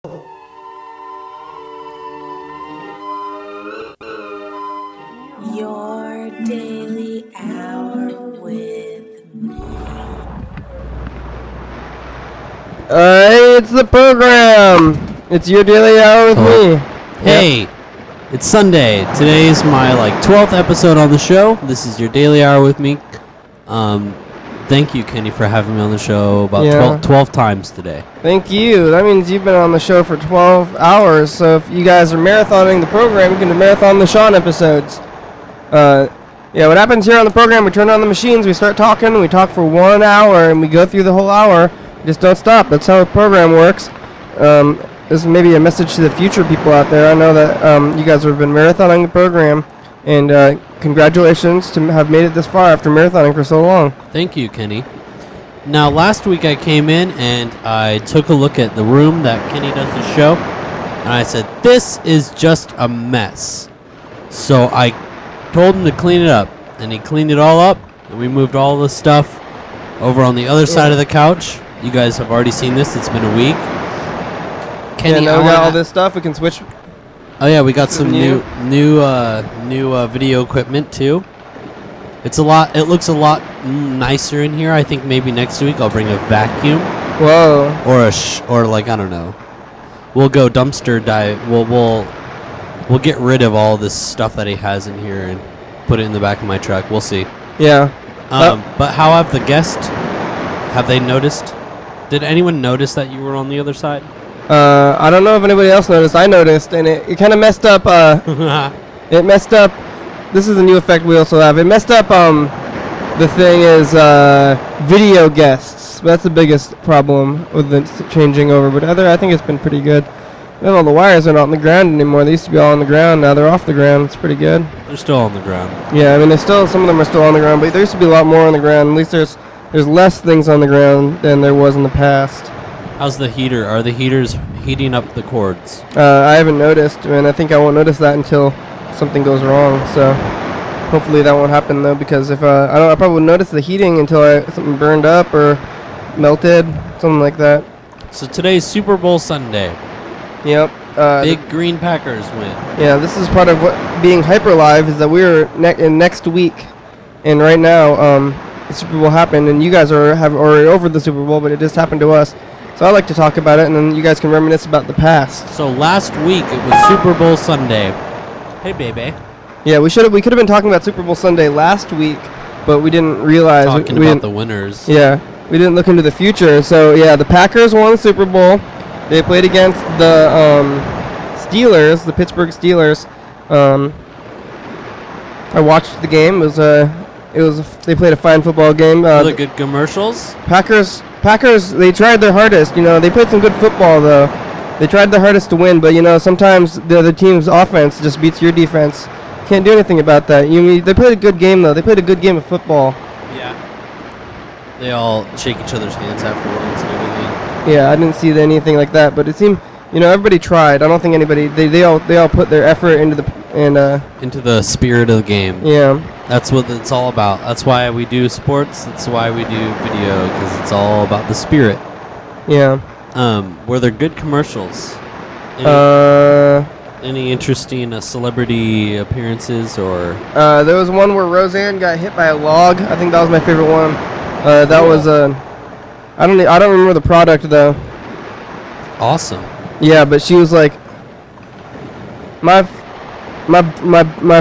Your daily hour with me. Alright, it's the program. It's your daily hour with me. Hey, it's Sunday. Today's my 12th episode on the show. This is your daily hour with me. Thank you, Kenny, for having me on the show about 12 times today. Thank you. That means you've been on the show for 12 hours. So if you guys are marathoning the program, you can marathon the Sean episodes. What happens here on the program, we turn on the machines, we start talking, we talk for 1 hour, and we go through the whole hour. We just don't stop. That's how the program works. This is maybe a message to the future people out there. I know that you guys have been marathoning the program, and congratulations to have made it this far after marathoning for so long. Thank you, Kenny. Now, last week I came in and I took a look at the room that Kenny does the show, and I said, this is just a mess. So I told him to clean it up, and he cleaned it all up, and we moved all the stuff over on the other side of the couch. You guys have already seen this. It's been a week. Kenny, now we got all this stuff. We can switch. Oh yeah, we got some new video equipment too. It looks a lot nicer in here. I think maybe next week I'll bring a vacuum. Whoa. Or I don't know. We'll go dumpster dive. We'll get rid of all this stuff that he has in here and put it in the back of my truck. We'll see. Yeah. But how have the guests? Have they noticed? Did anyone notice that you were on the other side? I don't know if anybody else noticed. I noticed, and it kind of messed up. It messed up. This is a new effect we also have. It messed up. The thing is video guests. That's the biggest problem with the changing over. But I think it's been pretty good. All the wires are not on the ground anymore. They used to be all on the ground. Now they're off the ground. It's pretty good. They're still on the ground. Yeah, I mean, some of them are still on the ground, but there used to be a lot more on the ground. At least there's less things on the ground than there was in the past. How's the heater? Are the heaters heating up the cords? I haven't noticed, and I think I won't notice that until something goes wrong. So hopefully that won't happen though, because if I probably wouldn't notice the heating until something burned up or melted, something like that. So today's Super Bowl Sunday. Yep. Big Green Packers win. Yeah, this is part of what being hyper live is that we're in next week, and right now the Super Bowl happened, and you guys have already over the Super Bowl, but it just happened to us. So I like to talk about it, and then you guys can reminisce about the past. So last week it was Super Bowl Sunday. Hey, baby. Yeah, we could have been talking about Super Bowl Sunday last week, but we didn't realize Talking about the winners. Yeah, we didn't look into the future. So yeah, the Packers won the Super Bowl. They played against the Steelers, the Pittsburgh Steelers. I watched the game. They played a fine football game. Really good commercials. Packers, they tried their hardest. They played some good football though. They tried their hardest to win, but sometimes the other team's offense just beats your defense. Can't do anything about that. They played a good game though. They played a good game of football. Yeah. They all shake each other's hands afterwards and everything. Yeah, I didn't see anything like that, but it seemed, everybody tried. I don't think anybody they all put their effort into the spirit of the game. Yeah. That's what it's all about. That's why we do sports. That's why we do video, because it's all about the spirit. Yeah. Were there good commercials? Any interesting celebrity appearances or? There was one where Roseanne got hit by a log. I think that was my favorite one. That was I don't remember the product though. Awesome. Yeah, but she was like, my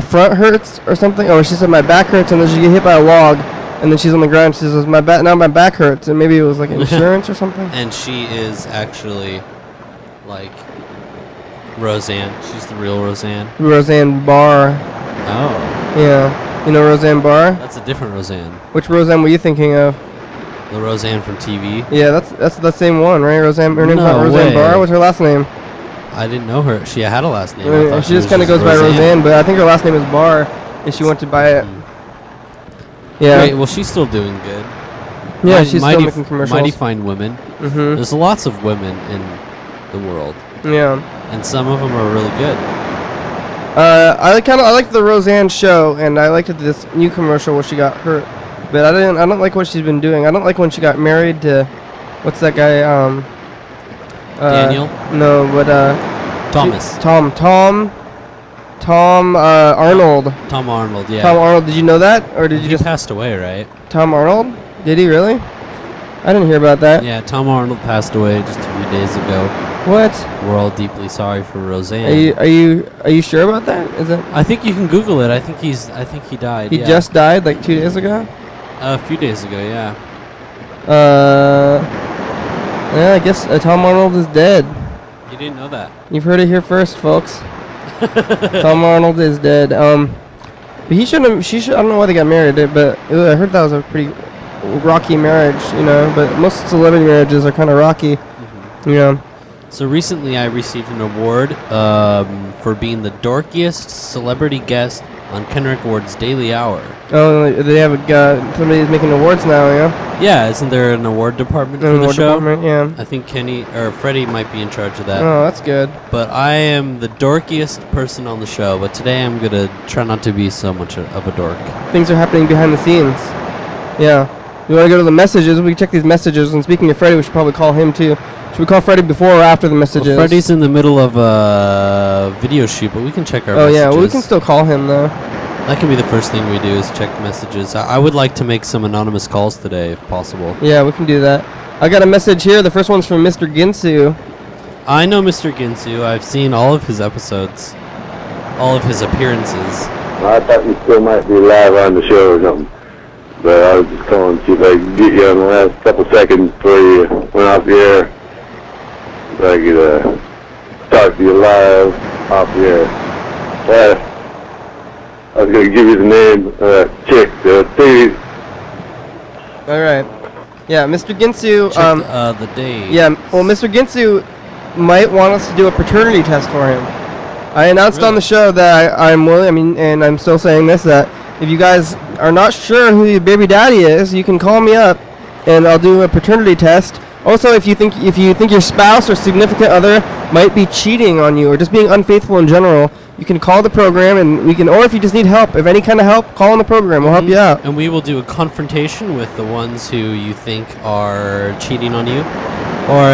front hurts or something, or she said my back hurts, and then she get hit by a log, and then she's on the ground. She says my back hurts, and maybe it was like insurance or something. And she is actually like Roseanne. She's the real Roseanne. Roseanne Barr. Oh. Yeah. You know Roseanne Barr? That's a different Roseanne. Which Roseanne were you thinking of? The Roseanne from TV. Yeah, that's the same one, right? Roseanne. Her name's No not Roseanne way. Barr. What's her last name? I didn't know her. She had a last name. I thought she just kind of goes by Roseanne, but I think her last name is Barr, and she went to buy it. Yeah. Wait, well, she's still doing good. Yeah, she's still making commercials. Mighty fine women. Mm-hmm. There's lots of women in the world. Yeah. And some of them are really good. I liked the Roseanne show, and I liked this new commercial where she got hurt. But I don't like what she's been doing. I don't like when she got married to, what's that guy? Daniel? No, but Thomas. Tom Arnold. Tom Arnold, yeah. Tom Arnold, did you know that? Or did you He just... passed away, right? Tom Arnold? Did he really? I didn't hear about that. Yeah, Tom Arnold passed away just a few days ago. What? We're all deeply sorry for Roseanne. Are you sure about that? Is it? I think you can Google it. I think he died. He just died like 2 days ago? A few days ago, yeah. Yeah, I guess Tom Arnold is dead. You didn't know that. You've heard it here first, folks. Tom Arnold is dead. But he shouldn't. I don't know why they got married, but I heard that was a pretty rocky marriage, you know. But most celebrity marriages are kind of rocky, you know. So recently, I received an award for being the dorkiest celebrity guest on Kenrick Ward's Daily Hour. Oh, they have somebody's making awards now, yeah. Yeah, isn't there an award department for the show? Yeah. I think Kenny or Freddie might be in charge of that. Oh, that's good. But I am the dorkiest person on the show. But today I'm gonna try not to be so much of a dork. Things are happening behind the scenes. Yeah. You want to go to the messages? We can check these messages. And speaking of Freddie, we should probably call him too. Should we call Freddie before or after the messages? Well, Freddie's in the middle of a video shoot, but we can check our messages. Oh yeah, well, we can still call him though. That can be the first thing we do is check messages. I would like to make some anonymous calls today, if possible. Yeah, we can do that. I got a message here. The first one's from Mr. Ginsu. I know Mr. Ginsu. I've seen all of his episodes, all of his appearances. I thought you still might be live on the show or something. But I was just calling to see if I could get you on the last couple seconds before you went off the air. So I could talk to you live off the air. I was going to give you the name of that chick, Stevie. All right. Yeah, Mr. Ginsu. Check the day. Yeah, well, Mr. Ginsu might want us to do a paternity test for him. I announced on the show that I'm willing. I mean, and I'm still saying this, that if you guys are not sure who your baby daddy is, you can call me up, and I'll do a paternity test. Also, if you think your spouse or significant other might be cheating on you or just being unfaithful in general, you can call the program, and we can. Or if you just need help, if any kind of help, call on the program. We'll help you out. And we will do a confrontation with the ones who you think are cheating on you, or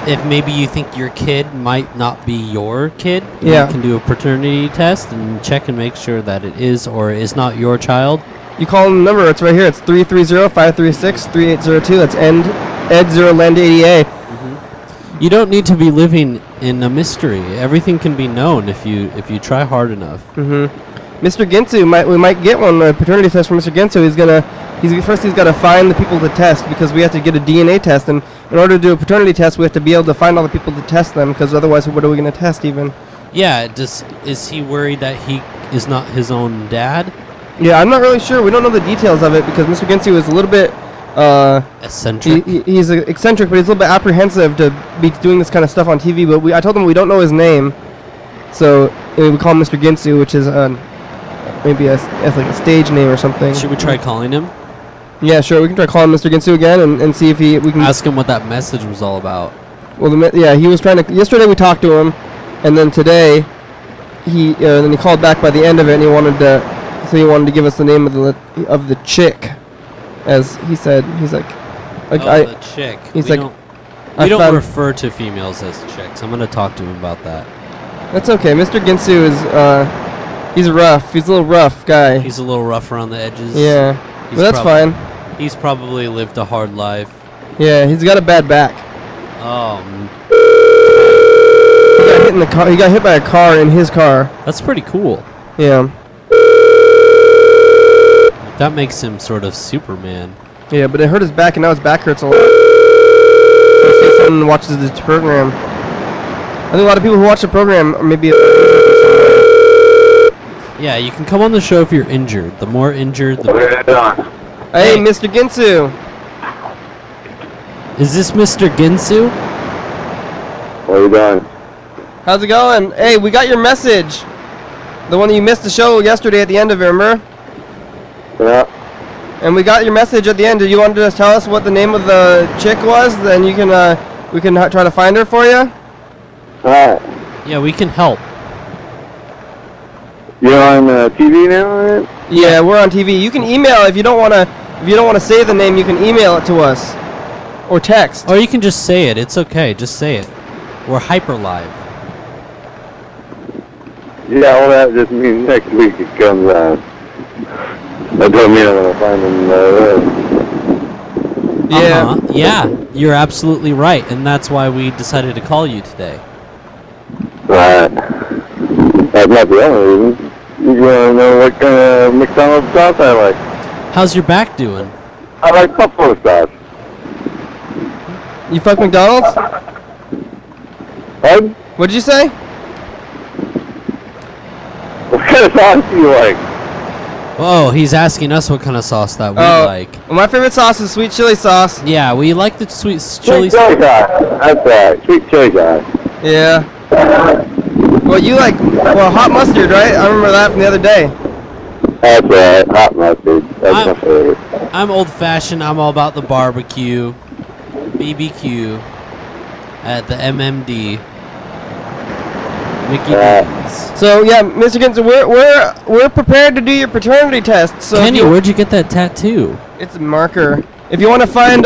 if maybe you think your kid might not be your kid. Yeah. You can do a paternity test and check and make sure that it is or is not your child. You call the number. It's right here. It's 330-536-3802. That's Ed0Land80A. You don't need to be living in a mystery. Everything can be known if you try hard enough. Mr. Ginsu, we might get one, a paternity test from Mr. Ginsu. He's got to find the people to test, because we have to get a DNA test, and in order to do a paternity test, we have to be able to find all the people to test them, because otherwise, what are we going to test even? Yeah. Is he worried that he is not his own dad? Yeah, I'm not really sure. We don't know the details of it, because Mr. Ginsu is a little bit eccentric. He's eccentric, but he's a little bit apprehensive to be doing this kind of stuff on TV. But I told him we don't know his name, so we call him Mr. Ginsu, which is maybe it's like a stage name or something. Should we try calling him? Yeah, sure. We can try calling Mr. Ginsu again and see if we can ask him what that message was all about. Well, he was trying to. Yesterday we talked to him, and then today he called back by the end of it, and he wanted to give us the name of the chick. As he said, he's like the chick. He's we don't refer to females as chicks. I'm gonna talk to him about that. That's okay. Mr. Ginsu is he's rough. He's a little rough guy. He's a little rough around the edges. Yeah, but that's fine. He's probably lived a hard life. Yeah, he's got a bad back. He got hit in the car. He got hit by a car in his car. That's pretty cool. Yeah. That makes him sort of Superman. Yeah, but it hurt his back, and now his back hurts a lot. Someone watches this program. I think a lot of people who watch the program are maybe. Yeah, you can come on the show if you're injured. The more injured, the better. Hey, Mr. Ginsu. Is this Mr. Ginsu? What are you doing? How's it going? Hey, we got your message. The one that you missed the show yesterday at the end of it, remember? Yeah. And we got your message at the end. Did you want to just tell us what the name of the chick was? Then we can try to find her for you. Alright. Yeah, we can help. You're on TV now, right? Yeah, we're on TV. You can email if you don't want to. If you don't want to say the name, you can email it to us, or text. Or you can just say it. It's okay. Just say it. We're hyper live. Yeah, well, that just means next week it comes on. That doesn't mean I'm going to find them. Yeah. Yeah, you're absolutely right, and that's why we decided to call you today. Right. That's not the only reason. You want to know what kind of McDonald's sauce I like? How's your back doing? I like buffalo sauce. You fuck McDonald's? What? What'd you say? What kind of sauce do you like? Oh, he's asking us what kind of sauce that we like. Well, my favorite sauce is sweet chili sauce. Yeah, we like the sweet chili Sweet chili sauce. That's right. Sweet chili sauce. Yeah. Well, you like hot mustard, right? I remember that from the other day. That's right. Hot mustard. That's my favorite. I'm old-fashioned. I'm all about the barbecue, BBQ, at the MMD. Mickey D's. So yeah, Mr. Ginson, we're prepared to do your paternity test. So Kenny, where'd you get that tattoo? it's a marker. If you want to find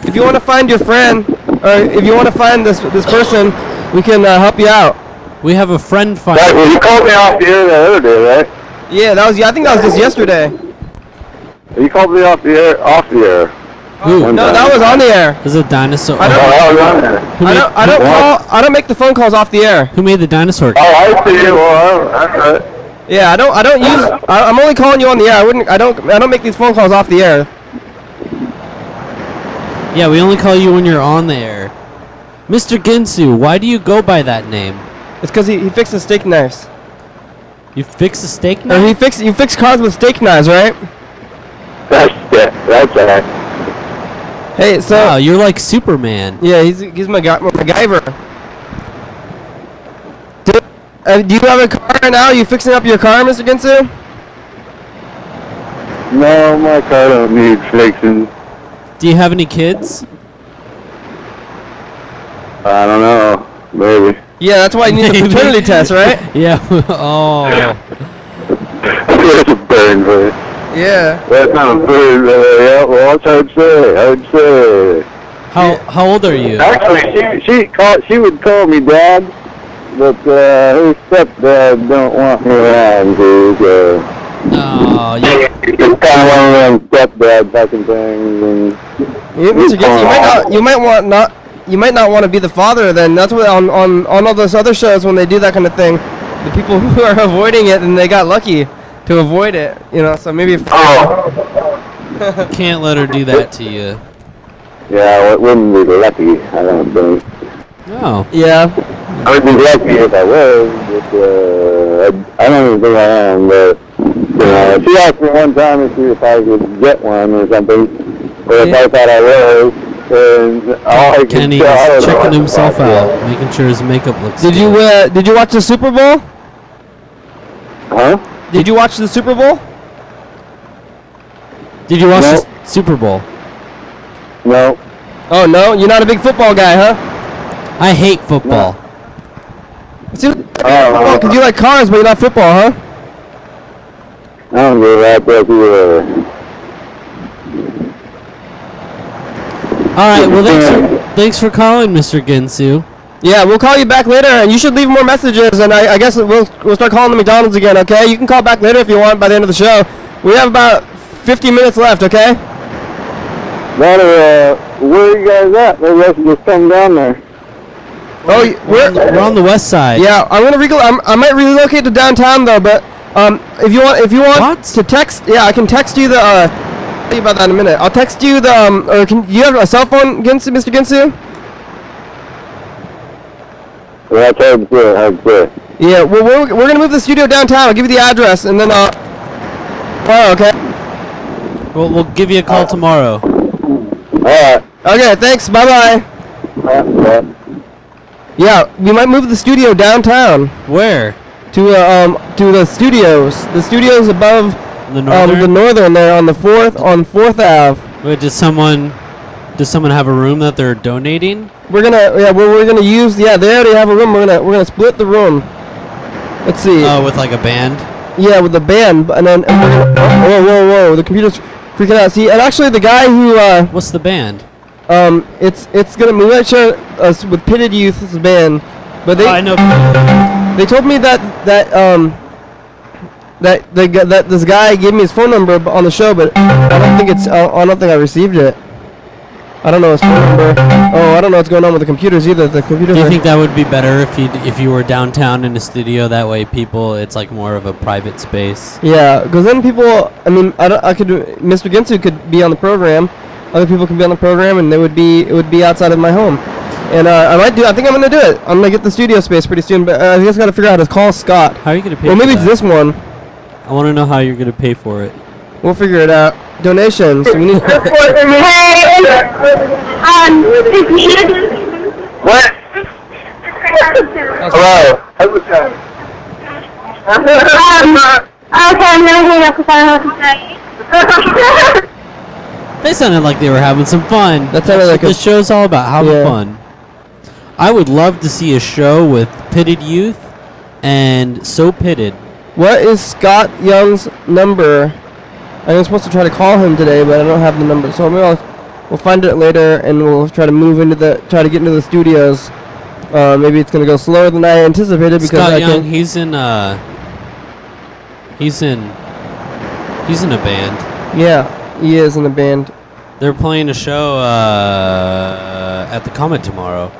if you want to find your friend, or if you want to find this person, we can help you out. We have a friend find. Right, well, you called me off the air the other day, right? Yeah, I think that was just yesterday. You called me off the air. Who? No, that was on the air. There's a dinosaur. I Oh, I was on there. Who made, I don't make the phone calls off the air. who made the dinosaur? Oh, I see. Well, that's right. Yeah, I'm only calling you on the air. I don't make these phone calls off the air. Yeah, we only call you when you're on the air. Mr. Ginsu, why do you go by that name? It's because he fixes steak knives. You fix a steak Or knife? you fix cars with steak knives, right? That's it. That's right. Hey, so Wow, you're like Superman. yeah, he's my MacGyver. Do you have a car right now? Are you fixing up your car, Mr. Ginsu? No, my car don't need fixing. Do you have any kids? I don't know. Maybe. Yeah, that's why you need the Maybe. paternity test, right? Yeah. Oh. That's a burn for it. Yeah. That's not a burn. Yeah, well, that's how I'd say. How old are you? Actually, she would call me Dad, but her stepdad don't want me around. Oh, you, It's kind of one of them stepdad fucking things. And Mr. Ginsu, you might not want to be the father. Then that's what on all those other shows when they do that kind of thing, the people who are avoiding it and they got lucky to avoid it. You know, so maybe. can't let her do that to you. yeah, well, it wouldn't be lucky, I don't think. Oh. Yeah. I would be lucky if I was, but I don't even think I am. But she asked me one time if I could get one or something, or if I thought I was. And all I could Kenny tell is her checking was himself like, out, making sure his makeup looks Did good. you watch the Super Bowl? Huh? Did you watch the Super Bowl? Did you watch No. the Super Bowl? No. Oh no, you're not a big football guy, huh? I hate football. Because you like cars, but you're not football, huh? I don't give a crap either. All right. Well, thanks for calling, Mr. Ginsu. Yeah, we'll call you back later, and you should leave more messages, and I guess we'll start calling the McDonald's again, okay? You can call back later if you want by the end of the show. We have about 50 minutes left, okay? Where are you guys at? Maybe I should just come down there. Oh, We're on the west side. yeah. I might relocate to downtown though, but if you want What? to text, yeah, I can text you the. I'll tell you about that in a minute. I'll text you the. Or can you have a cell phone, Ginsu, Mr. Ginsu? Well, that's hard to say. Yeah. Well, we're gonna move the studio downtown. I'll give you the address, and then oh, okay. We'll give you a call tomorrow. Alright. Okay. Thanks. Bye bye. Yeah, we might move the studio downtown Where? to the studios. The studios above The northern. the northern there on the fourth Ave. Wait, does someone have a room that they're donating? We're gonna use they already have a room. We're gonna split the room. Let's see. Oh, with like a band. Yeah, with the band, and then whoa, the computer's freaking out. See, and actually the guy who What's the band? It's gonna we might share us with Pitted Youth's band, but I know. they told me that this guy gave me his phone number on the show, but I don't think I received it. I don't know his phone number. Oh, I don't know what's going on with the computers either. The computers. Do you think that would be better if you were downtown in a studio? That way, it's like more of a private space. Yeah, because then people. I mean, Mr. Ginsu could be on the program. Other people could be on the program, and it would be outside of my home. And I think I'm gonna do it. I'm gonna get the studio space pretty soon, but I just gotta figure out how to call Scott. How are you gonna pay? Well, maybe for it's that? this one. I want to know how you're gonna pay for it. We'll figure it out. Donations. We need. What? Hello. Okay, I'm gonna hang up because I don't know what to say. They sounded like they were having some fun. That sounded like the show's all about having Yeah. fun. I would love to see a show with Pitted Youth and So Pitted. What is Scott Young's number? I was supposed to try to call him today, but I don't have the number. So maybe we'll find it later, and we'll try to try to get into the studios. Maybe it's gonna go slower than I anticipated because Scott Young, he's in a band. Yeah, he is in a band. They're playing a show at the Comet tomorrow.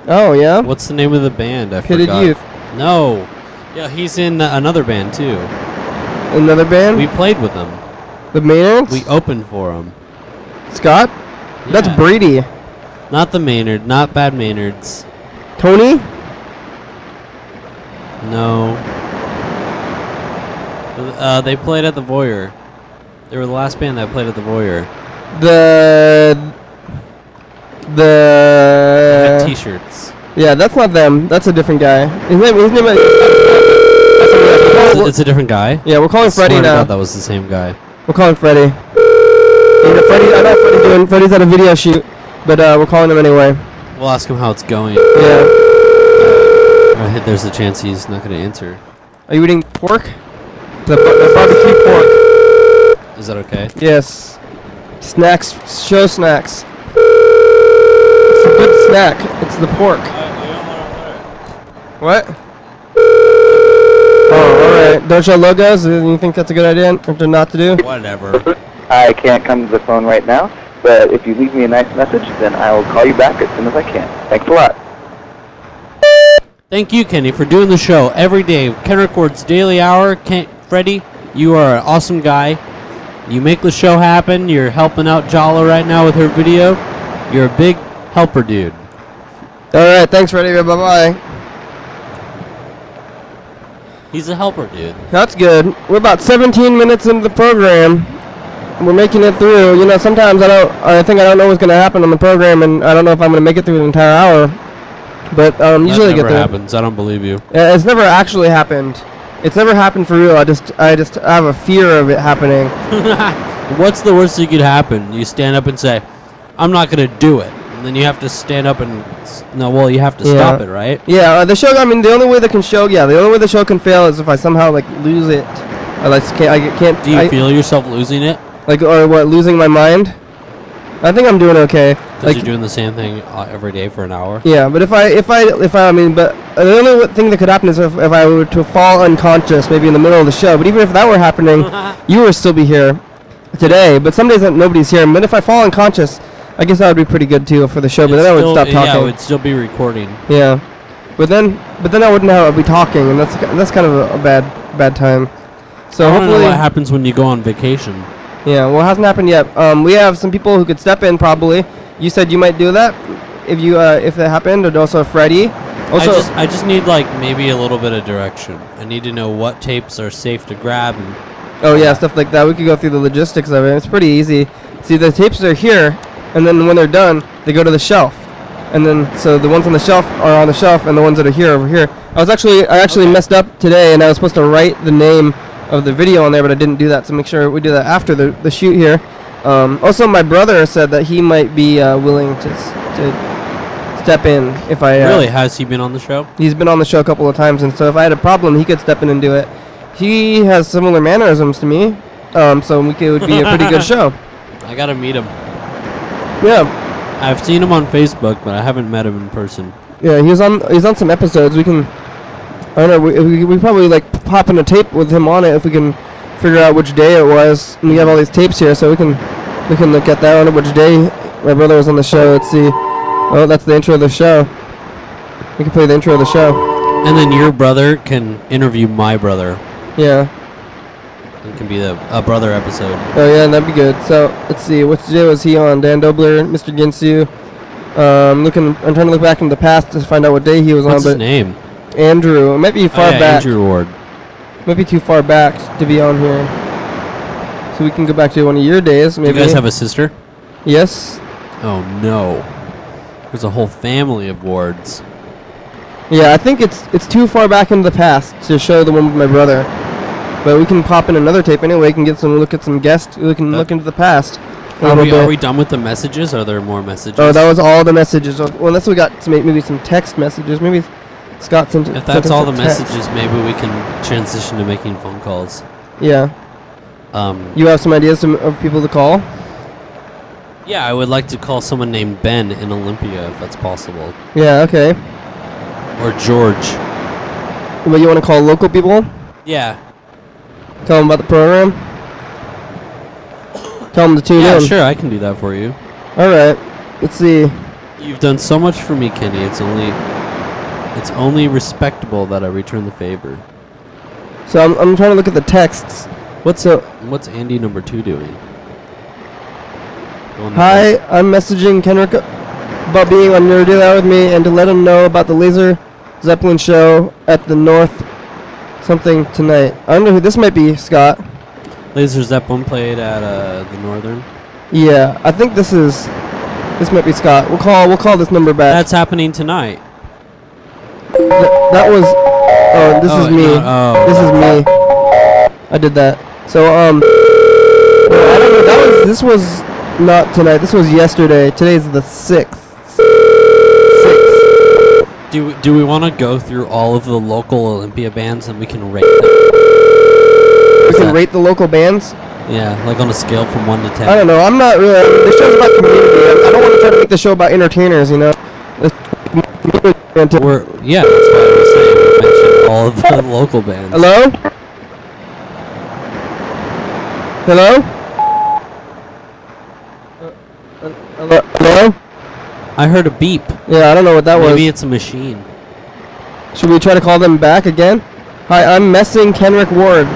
Oh yeah. What's the name of the band? I Pitted forgot. Youth. No. Yeah, he's in another band too. Another band. We played with them. The Maynards. We opened for them. Scott. That's Yeah. Brady. Not the Maynard. Not Bad Maynards. Tony. No. They played at the Voyeur. They were the last band that played at the Voyeur. The They had T-shirts. Yeah, that's not them. That's a different guy. His name It's a different guy. Yeah, we're calling Freddie Swear to now. God, that was the same guy. We're calling Freddie. I know Freddie's at a video shoot, but we're calling him anyway. We'll ask him how it's going. Yeah. There's a chance he's not going to answer. Are you eating pork? The barbecue pork. Is that okay? Yes. Snacks. Show snacks. It's a good snack. It's the pork. What? Oh, alright. Don't show logos? You think that's a good idea or not to do? Whatever. I can't come to the phone right now, but if you leave me a nice message, then I will call you back as soon as I can. Thanks a lot. Thank you, Kenny, for doing the show every day. Ken Records Daily Hour. Freddie, you are an awesome guy. You make the show happen. You're helping out Jala right now with her video. You're a big helper, dude. Alright, thanks, Freddie. Bye-bye. He's a helper, dude. That's good. We're about 17 minutes into the program. We're making it through. You know, sometimes I think I don't know what's going to happen on the program, and I don't know if I'm going to make it through the entire hour. But usually that get never there. happens. I don't believe you. It's never actually happened. It's never happened for real. I just have a fear of it happening. What's the worst that could happen? You stand up and say, "I'm not going to do it," and then you have to stand up and you have to stop it, right? Yeah, the show. I mean, the only way the only way the show can fail is if I somehow lose it. I can't. Do you feel yourself losing it? Losing my mind? I think I'm doing okay. Because you're doing the same thing every day for an hour. Yeah, but the only thing that could happen is if I were to fall unconscious, maybe in the middle of the show. But even if that were happening, you would still be here today. But some days nobody's here. But if I fall unconscious, I guess that would be pretty good too for the show. But then I would stop talking. Yeah, it would still be recording. Yeah, but then I wouldn't be talking, and that's kind of a bad time. So I don't know hopefully, what happens when you go on vacation. yeah. Well, it hasn't happened yet. We have some people who could step in probably. You said you might do that if that happened, and also Freddie. Also, I just need maybe a little bit of direction. I need to know what tapes are safe to grab. And oh yeah, stuff like that. We could go through the logistics of it. It's pretty easy. See, the tapes are here, and then when they're done, they go to the shelf. And then, so the ones on the shelf are on the shelf, and the ones that are here over here. I actually messed up today, and I was supposed to write the name of the video on there, but I didn't do that. So make sure we do that after the shoot here. Also, my brother said that he might be willing to step in if I. Really, has he been on the show? He's been on the show a couple of times, and so if I had a problem, he could step in and do it. He has similar mannerisms to me, so it would be a pretty good show. I gotta meet him. Yeah. I've seen him on Facebook, but I haven't met him in person. Yeah, he's on some episodes. We can, I don't know, we probably like pop in a tape with him on it if we can figure out which day it was. And we have all these tapes here, so we can look at that on which day my brother was on the show. Let's see. Oh, that's the intro of the show. We can play the intro of the show. And then your brother can interview my brother. Yeah. It can be a brother episode. Oh yeah, that'd be good. So let's see, which day was he on? Dan Dobler, Mr. Ginsu. I'm trying to look back into the past to find out what day he was What's on. his name? Andrew. It might be far back. Andrew Ward. Might be too far back to be on here. So we can go back to one of your days, maybe. Do you guys have a sister? Yes. Oh no. There's a whole family of Wards. Yeah, I think it's too far back into the past to show the one with my brother. But we can pop in another tape anyway. We can look at some guests. We can look into the past. Are we done with the messages? Are there more messages? Oh, that was all the messages. Well, unless we got maybe some text messages. Maybe Scott sent. If that's all the messages, maybe we can transition to making phone calls. Yeah. You have some ideas of people to call? Yeah, I would like to call someone named Ben in Olympia if that's possible. Yeah. Okay. Or George. But you want to call local people? Yeah. Tell them about the program? Tell them to tune in. Yeah, sure, I can do that for you. Alright. Let's see. You've done so much for me, Kenny. It's only respectable that I return the favor. So I'm trying to look at the texts. What's Andy number 2 doing? Hi, I'm messaging Kenrick about being on Your Daily Hour with me and to let him know about the Laser Zeppelin show at the North something tonight. I don't know who this might be, Scott. Laser Zeppelin played at the Northern. Yeah, I think this might be Scott. We'll call this number back. That's happening tonight. That was this is me. This is me. I did that. So I don't know. This was not tonight. This was yesterday. Today's the 6th. Do we want to go through all of the local Olympia bands and we can rate them? We can rate the local bands? Yeah, like on a scale from 1 to 10. I don't know. I'm not really. The show's about community. I don't want to try to make the show about entertainers, you know? Yeah, that's why I was saying we mentioned all of the local bands. Hello? Hello? Hello? I heard a beep. Yeah, I don't know what that was. Maybe it's a machine. Should we try to call them back again? Hi, I'm messing Kenrick Ward.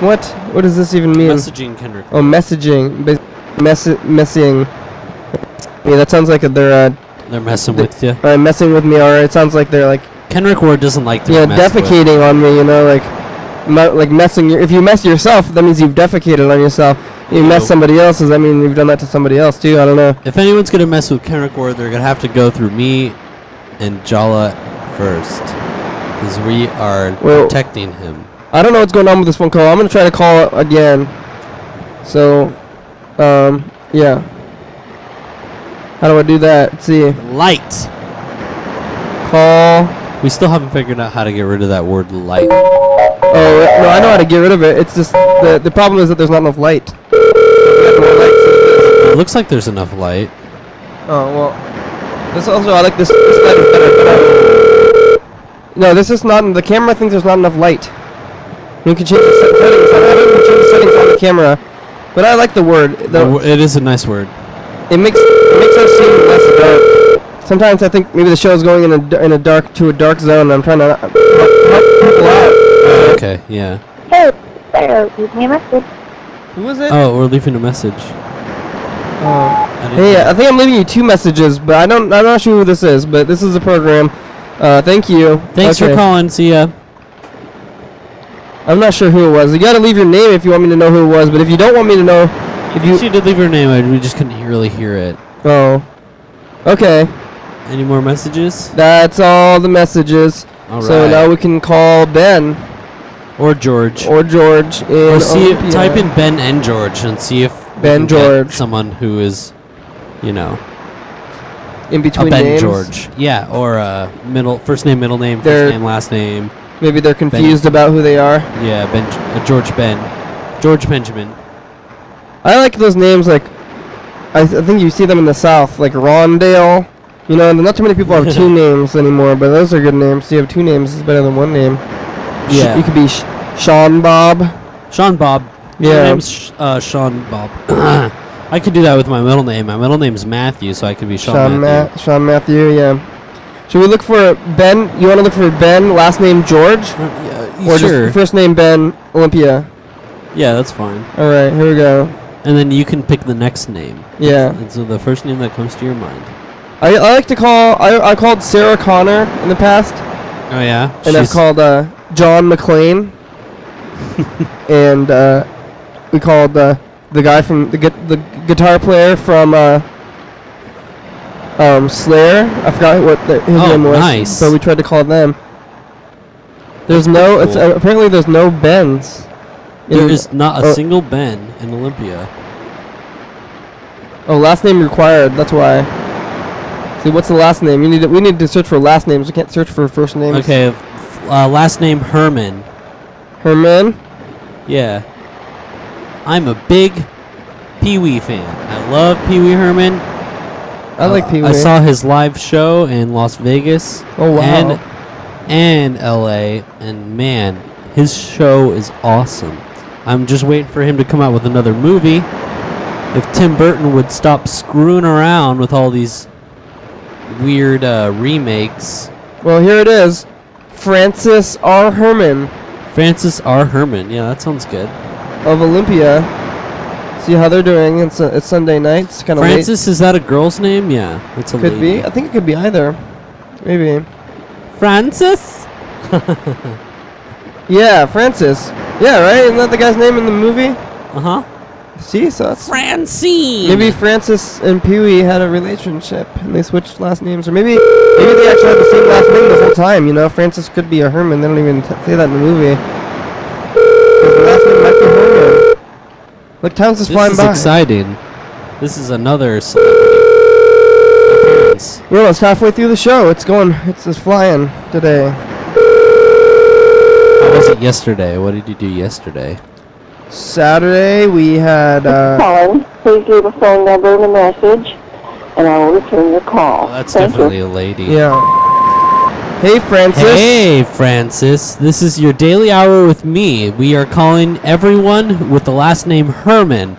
What? What does this even mean? Messaging Kenrick. Oh, messaging. Messing. Yeah, that sounds like they're messing with you. Messing with me, or it sounds like they're like. Kenrick Ward doesn't like to. Yeah, be messed defecating with. on me. You know, like messing. If you mess yourself, that means you've defecated on yourself. You mess somebody else, does that mean you've done that to somebody else too? I don't know. If anyone's gonna mess with Kenrick Ward, they're gonna have to go through me and Jala first, because we are protecting him. I don't know what's going on with this phone call. I'm gonna try to call it again. So, yeah. How do I do that? Let's see. Light. Call. We still haven't figured out how to get rid of that word light. Oh no, I know how to get rid of it. It's just the problem is that there's not enough light. It looks like there's enough light. Oh well. This also I like this light is better. No, this is not. The camera thinks there's not enough light. You can change the settings. I don't even change the settings on the camera, but I like the word. It is a nice word. It makes us seem less dark. Sometimes I think maybe the show is going in a dark zone. And I'm trying to help people out. Okay, yeah. Hey, there, leave me a message. Who was it? Oh, we're leaving a message. Hey, I think I'm leaving you 2 messages, but I'm not sure who this is, but this is the program. Thank you. Thanks for calling. See ya. I'm not sure who it was. You gotta leave your name if you want me to know who it was, but if you don't want me to know, She did leave her name, we just couldn't really hear it. Oh. Okay. Any more messages? That's all the messages. All so right. now we can call Ben. Or George. Or George. Or type in Ben and George and see if Ben George. Someone who is, you know, in between a Ben names. George. Yeah, or first name, middle name, first name, last name. Maybe they're confused about who they are. Yeah, George Benjamin. I like those names like I think you see them in the South, like Rondale. You know, not too many people have two names anymore, but those are good names. You have two names is better than one name. Yeah. You could be Sean Bob. Sean Bob. Yeah. My name's Sean Bob. I could do that with my middle name. My middle name's Matthew, so I could be Sean Matthew. Sean Matthew, yeah. Should we look for Ben? You want to look for Ben, last name George? Or sure. just first name Ben, Olympia? Yeah, that's fine. All right, here we go. And then you can pick the next name. Yeah. And so the first name that comes to your mind. I like to call, I called Sarah Connor in the past. Oh, yeah? And I've called John McClane. And we called the guy from, the guitar player from Slayer. I forgot what his name was. Nice. So we tried to call them. There's no, cool. it's apparently there's no Bens. There is not a single Ben in Olympia. Oh, last name required. That's why. See, what's the last name? We need to search for last names. We can't search for first names. Okay, last name Herman. Herman? Yeah. I'm a big Pee Wee fan. I love Pee Wee Herman. I like Pee Wee. I saw his live show in Las Vegas. Oh, wow. And LA, and man, his show is awesome. I'm just waiting for him to come out with another movie. If Tim Burton would stop screwing around with all these weird remakes. Well, here it is. Francis R. Herman Francis R. Herman. Yeah, that sounds good. of Olympia. See how they're doing. It's Sunday night. It's kind of late. Francis, is that a girl's name? Yeah, it's a Could lady. be. I think it could be either. Maybe. Francis? Yeah, Francis. Yeah, right? Isn't that the guy's name in the movie? Uh-huh. See, so that's... Francine! Maybe Francis and Pee Wee had a relationship and they switched last names, or maybe they actually had the same last name the whole time. You know, Francis could be a Herman. They don't even say that in the movie. His last name might be Herman. Look, time's just flying by. This is exciting. This is another celebrity appearance. Well, it's halfway through the show. It's just flying today. How was it yesterday? What did you do yesterday? Saturday we had. Calling. Please leave a phone number and a message, and I will return your call. Oh, that's Thank definitely you. a lady. Yeah. Hey, Francis. Hey, Francis. This is your daily hour with me. We are calling everyone with the last name Herman.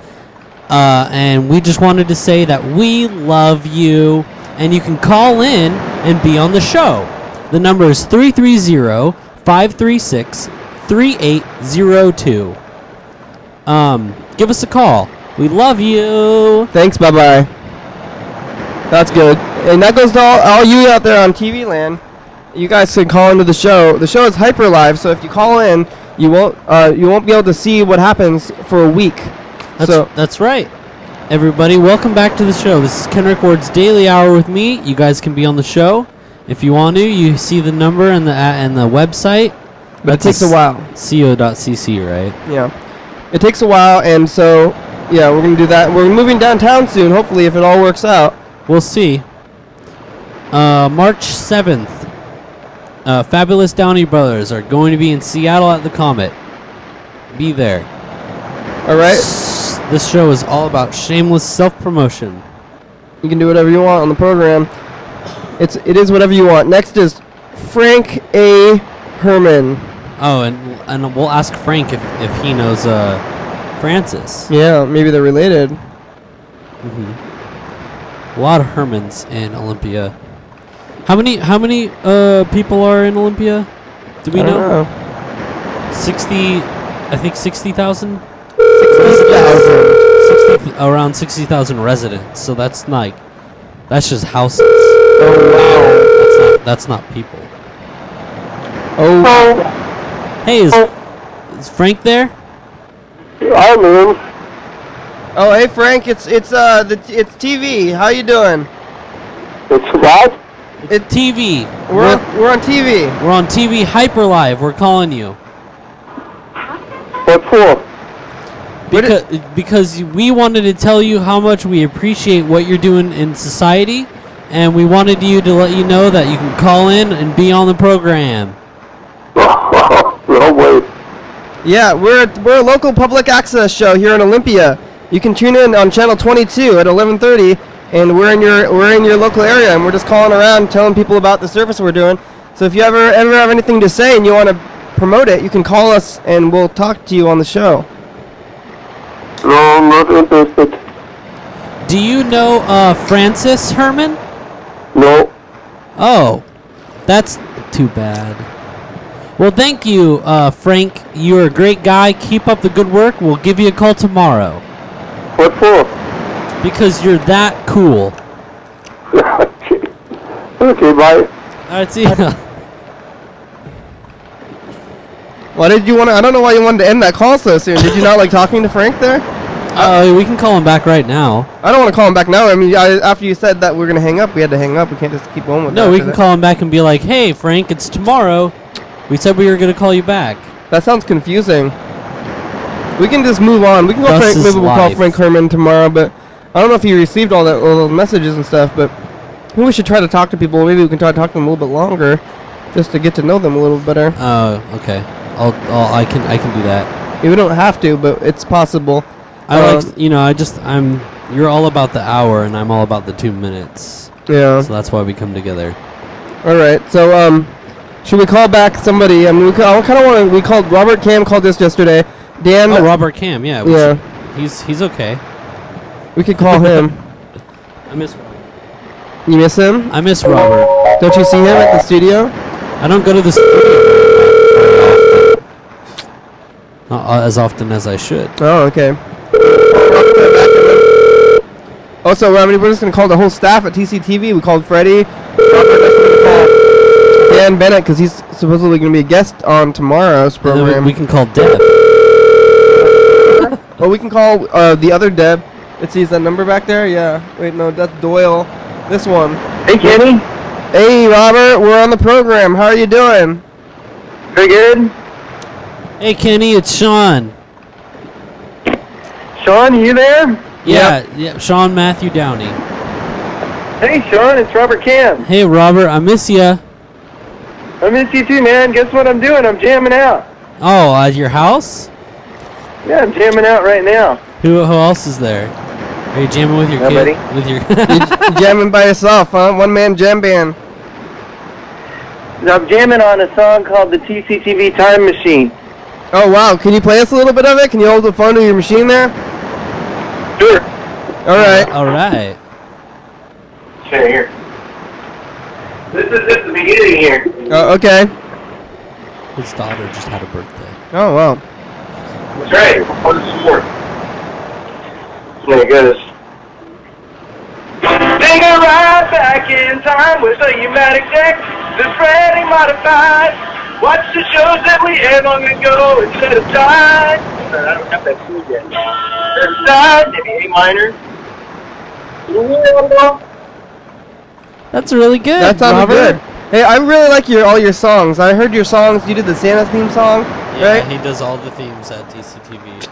And we just wanted to say that we love you. And you can call in and be on the show. The number is 330-536-3802. Give us a call. We love you. Thanks. Bye bye. That's good. And that goes to all you out there on TV land. You guys can call into the show. The show is hyper live, so if you call in, you won't be able to see what happens for a week. That's right. Everybody, welcome back to the show. This is Kenrick Ward's Daily Hour with me. You guys can be on the show if you want to. You see the number and the website. But it takes a while. co.cc, right? Yeah. It takes a while, and so yeah, we're gonna do that. We're moving downtown soon, hopefully, if it all works out. We'll see. March 7th, Fabulous Downey Brothers are going to be in Seattle at the Comet. Be there. All right. This show is all about shameless self-promotion. You can do whatever you want on the program. It is whatever you want. Next is Frank A. Herman. Oh, and we'll ask Frank if he knows Francis. Yeah, maybe they're related. A lot of Hermans in Olympia. How many people are in Olympia? Do we I don't know? know. 60,000. 60,000. Around 60,000 residents. So that's just houses. Oh wow. That's not people. Oh. Hey, is Frank there? I'm in. Oh, hey Frank, it's TV. How you doing? It's what? It's TV. We're on TV. We're on TV Hyper Live. We're calling you. What for? Because we wanted to tell you how much we appreciate what you're doing in society, and we wanted you to let you know that you can call in and be on the program. No way. Yeah, we're a local public access show here in Olympia, you can tune in on channel 22 at 11:30, and we're in your local area, and we're just calling around telling people about the service we're doing. So if you ever have anything to say and you want to promote it, you can call us and we'll talk to you on the show. No, I'm not interested. Do you know Francis Herman? No. Oh, that's too bad. Well, thank you, Frank. You're a great guy. Keep up the good work. We'll give you a call tomorrow. What for? Because you're that cool. Okay, bye. All right, see ya. Why did you want to? I don't know why you wanted to end that call so soon. Did you not like talking to Frank there? We can call him back right now. I don't want to call him back now. I mean, after you said that we're gonna hang up, we had to hang up. We can't just keep going with that. No, we can call him back and be like, "Hey, Frank, it's tomorrow. We said we were gonna call you back." That sounds confusing. We can just move on. We can go. Thus Maybe is we'll call life. Frank Herman tomorrow, but I don't know if he received all those messages and stuff. But I think we should try to talk to people. Maybe we can try to talk to them a little bit longer, just to get to know them a little better. Oh, okay. I can do that. Yeah, we don't have to, but it's possible. You're all about the hour, and I'm all about the 2 minutes. Yeah. So that's why we come together. All right. So should we call back somebody? I mean, we kind of want to. We called Robert Cam. Called this yesterday. Dan. Oh, Robert Cam. Yeah. Yeah. He's okay. We could call him. I miss Robert. You miss him? I miss Robert. Don't you see him at the studio? I don't go to the studio not as often as I should. Oh, okay. Also, I mean, we're just going to call the whole staff at TCTV. We called Freddie. Dan Bennett, because he's supposedly going to be a guest on tomorrow's And then program. we can call Deb. Or we can call the other Deb. Let's see, is that number back there? Yeah. Wait, no, that's Doyle. This one. Hey, Kenny. Hey, Robert, we're on the program. How are you doing? Pretty good. Hey, Kenny, it's Sean. Sean, you there? Yeah, Sean Matthew Downey. Hey, Sean, it's Robert Cam. Hey, Robert, I miss ya. I miss you too, man. Guess what I'm doing? I'm jamming out. Oh, at your house? Yeah, I'm jamming out right now. Who else is there? Are you jamming with your Nobody. kid? With your You jamming by yourself, huh? One-man jam band. I'm jamming on a song called the TCTV Time Machine. Oh, wow. Can you play us a little bit of it? Can you hold the phone to your machine there? Sure. All right. All right. Sure, here. This is just the beginning here. Oh, okay. His daughter just had a birthday. Oh, wow. That's right. On the sport. There it goes. Take a ride back in time with a pneumatic deck that's ready modified. Watch the shows that we had long ago instead of time. I don't have that key yet. Side, maybe A minor. That's really good. That sounded Robert. good. Hey, I really like all your songs. I heard your songs. You did the Santa theme song, Yeah, right? he does all the themes at TCTV.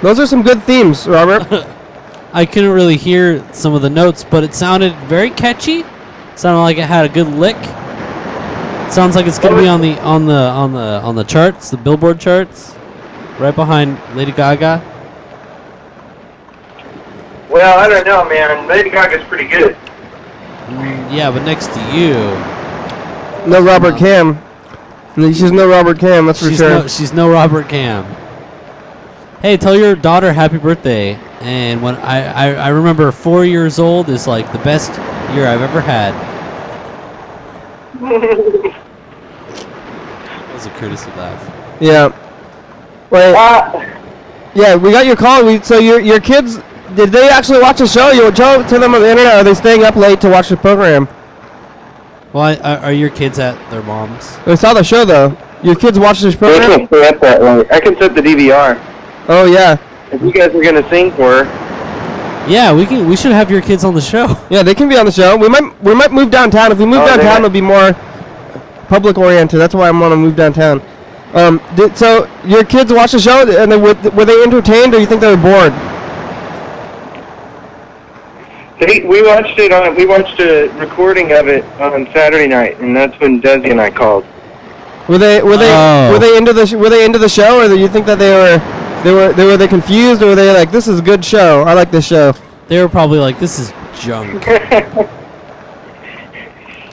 Those are some good themes, Robert. I couldn't really hear some of the notes, but it sounded very catchy. Sounded like it had a good lick. Sounds like it's gonna be on the charts, the Billboard charts, right behind Lady Gaga. Well, I don't know, man. Lady Gaga's pretty good. Yeah, but next to you, No Robert Cam. She's no Robert Cam, that's for sure. she's no Robert Cam. Hey, tell your daughter happy birthday. And when I remember 4 years old is like the best year I've ever had. That was a courtesy laugh. Yeah. Wait. Yeah, we got your call. So your kids, did they actually watch the show? You show it to them on the internet, or are they staying up late to watch the program? Well, are your kids at their mom's? They saw the show, though. Your kids watch this I program? can't stay up that late. I can set the DVR. Oh, yeah. If you guys are gonna sing for her. Yeah, we should have your kids on the show. Yeah, they can be on the show. We might move downtown. If we move downtown, it'll be more public-oriented. That's why I want to move downtown. So your kids watch the show, and were they entertained, or you think they were bored? We watched it on. We watched a recording of it on Saturday night, and that's when Desi and I called. Were they into the show, or do you think that they were Were they confused, or were they like, this is a good show? I like this show. They were probably like, this is junk.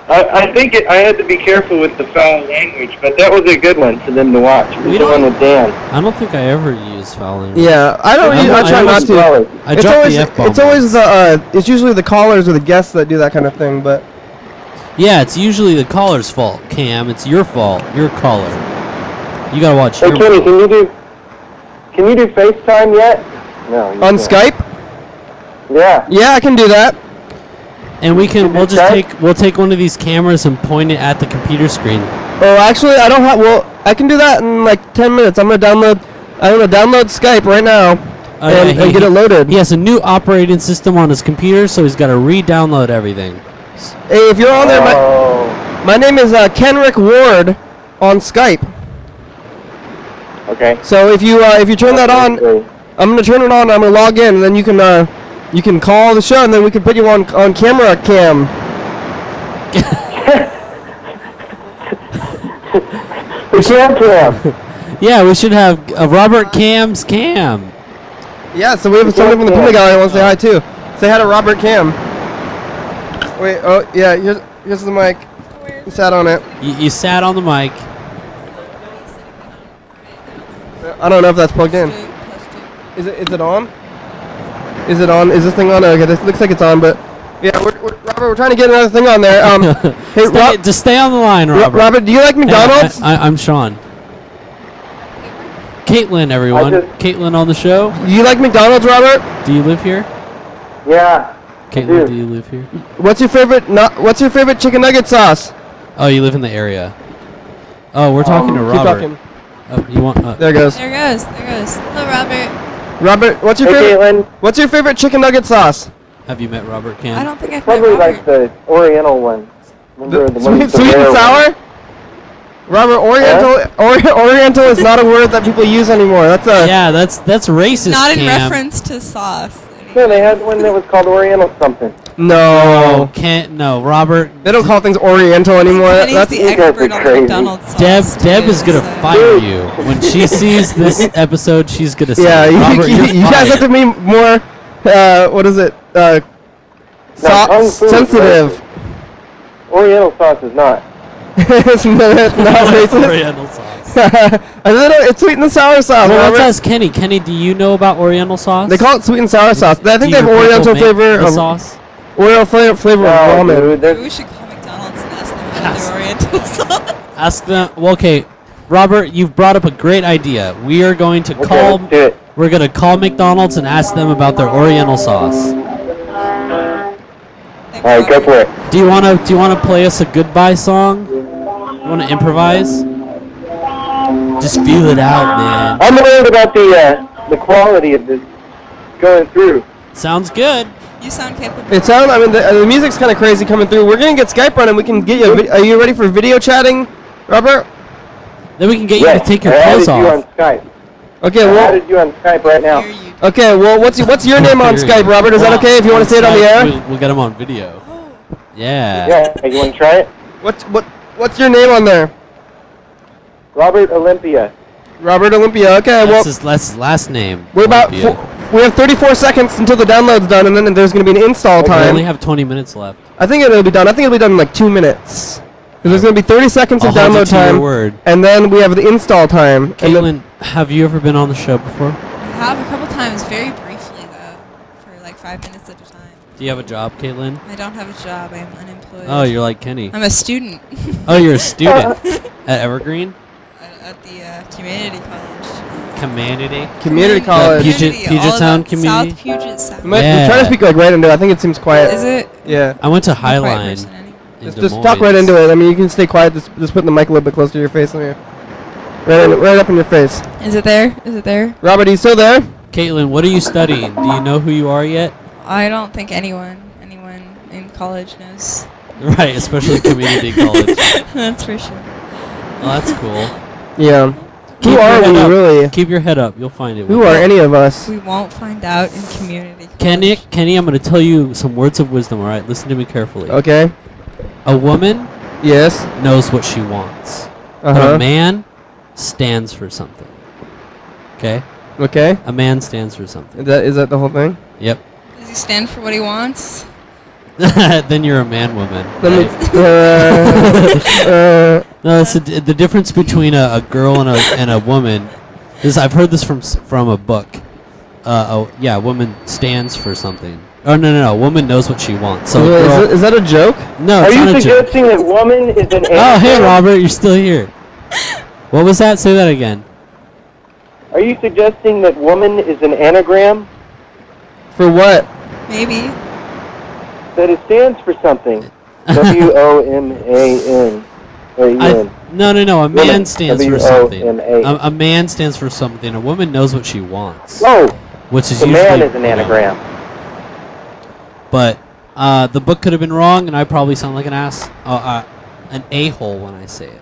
I think I had to be careful with the foul language, but that was a good one for them to watch. It was the one with Dan. I don't think I ever use foul language. Yeah, I don't. I try not to. I dropped the F-bomb. It's always the. It's usually the callers or the guests that do that kind of thing. But yeah, it's usually the caller's fault. Cam, it's your fault. You're a caller. You gotta watch. Hey, Kenny, can you do FaceTime yet? No. On Skype? Yeah. Yeah, I can do that. And we'll take one of these cameras and point it at the computer screen. Oh, actually, I don't have. Well, I can do that in like 10 minutes. I'm gonna download Skype right now and get it loaded. He has a new operating system on his computer, so he's got to re-download everything. Hey, if you're on there, my name is Kenrick Ward on Skype. Okay. So if you turn that on, I'm gonna turn it on. I'm gonna log in, and then you can call the show, and then we can put you on camera cam. Yeah, we should have Robert Cam's cam. Yeah, so we have someone from the Puma Gallery who wants to say hi too. Say hi to Robert Cam. Wait, oh yeah, here's the mic. You sat on it. You sat on the mic. I don't know if that's plugged in. Is it on? Is it on? Is this thing on? Okay, this looks like it's on, but yeah, Robert, we're trying to get another thing on there. Hey, just stay on the line, Robert. Robert, do you like McDonald's? I'm Sean. Caitlin, everyone. Caitlin on the show. Do you like McDonald's, Robert? Do you live here? Yeah. Caitlin, do you live here? What's your favorite chicken nugget sauce? Oh, you live in the area. Oh, we're talking to Robert. Keep talking. Oh, you want? There it goes. There goes. Hello, Robert. Robert, what's your favorite chicken nugget sauce? Have you met Robert Cam? I don't think I've Probably met like the Oriental one. Remember the one Sweet and sour? Robert, Oriental is not a word that people use anymore. That's racist. Not in Cam. reference to sauce. No, they had one that was called Oriental something. No. No, Robert. They don't call things Oriental anymore. That's the expert on crazy. McDonald's sauce. Deb is gonna fire you when she sees this episode. She's gonna say, yeah, Robert, you guys have to be more. What is it? Sensitive. Oriental sauce is not. It's not racist. Oriental sauce. It's sweet and sour sauce. Well, let's Robert. ask Kenny. Kenny, do you know about Oriental sauce? They call it sweet and sour sauce. I think they have Do your Oriental people make flavor the of sauce. Oriental flavor of ramen. Dude, Maybe we should call McDonald's and ask them about their Oriental sauce. Ask them. Well, okay, Robert, you've brought up a great idea. We are going to call. let's do it. We're gonna call McDonald's and ask them about their Oriental sauce. All right, go for it. Do you wanna play us a goodbye song? You wanna improvise? Just feel it out, man. I'm worried about the quality of this going through. Sounds good. You sound capable. The music's kind of crazy coming through. We're gonna get Skype running. We can get you. Are you ready for video chatting, Robert? Then we can get you to take your clothes off. I added you on Skype. Okay, I well. added you on Skype right now. Okay, well, what's your name on Skype, Robert? Is that okay if you want to say it on the air? We'll get him on video. Yeah. Yeah, you want to try it? What's your name on there? Robert Olympia. Robert Olympia. Okay, well. That's his last name. We're about. Olympia. We have 34 seconds until the download's done, and then there's going to be an install We time. only have 20 minutes left. I think it'll be done. I think it'll be done in like 2 minutes. Because there's going to be 30 seconds of I'll hold you download to your time, word. and then we have the install time. Caitlin, have you ever been on the show before? I have a couple times, very briefly though, for like 5 minutes at a time. Do you have a job, Caitlin? I don't have a job. I am unemployed. Oh, you're like Kenny. I'm a student. Oh, you're a student at Evergreen? At the community college. Community college. Puget Sound Community? South Puget Sound. We're trying to speak like right into it. I think it seems quiet. Is it? Yeah. I went to I'm a quiet Highline. person anyway. Just talk right into it. I mean, you can stay quiet. Just put the mic a little bit closer to your face. Right up in your face. Is it there? Is it there? Robert, are you still there? Caitlin, what are you studying? Do you know who you are yet? I don't think anyone in college knows. Right, especially community college. That's for sure. Well, that's cool. Yeah. Who are we really? Keep your head up. You'll find it. Who are any of us? We won't find out in community college. Kenny, I'm going to tell you some words of wisdom, all right? Listen to me carefully. Okay. A woman Yes. knows what she wants. But a man stands for something. Okay? Okay. A man stands for something. Is that the whole thing? Yep. Does he stand for what he wants? Then you're a man woman. Let me. No, it's the difference between a girl and a woman. I've heard this from a book. A woman stands for something. Oh no! A woman knows what she wants. So is that a joke? No, Are it's you not a joke. suggesting that woman is an Oh, hey anagram? Robert, you're still here. What was that? Say that again. Are you suggesting that woman is an anagram? For what? Maybe. That it stands for something. WOMAN. No. A man Woman. stands for something. WOMA. A man stands for something. A woman knows what she wants. Oh, Which is the usually, man is an you know, anagram. But the book could have been wrong, and I probably sound like an ass, an a-hole when I say it.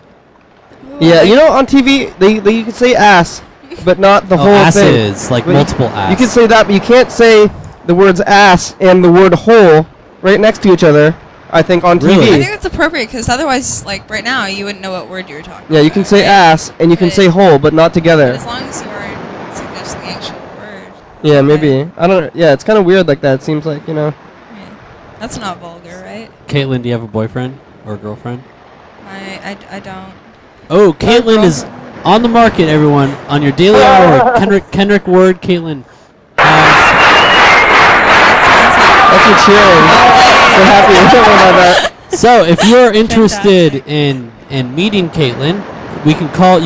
Yeah, you know, on TV you can say ass, but not the whole ass thing. is like But multiple ass. You can say that, but you can't say the words ass and the word hole right next to each other. I think on TV. Really? I think that's appropriate because otherwise, like right now, you wouldn't know what word you were talking about. Yeah, you can say right? ass and you can say hole, but not But together. as long as you aren't suggesting the actual word. Yeah, maybe. I don't. Yeah, it's kind of weird like that. It seems like, you know. Yeah. That's not vulgar, right? Caitlin, do you have a boyfriend or a girlfriend? I don't. Oh, Caitlin is on the market, everyone, on your daily hour. Kendrick Word, Caitlin. That's your cheering. So happy about that. So, if you're interested in meeting Caitlin, you can call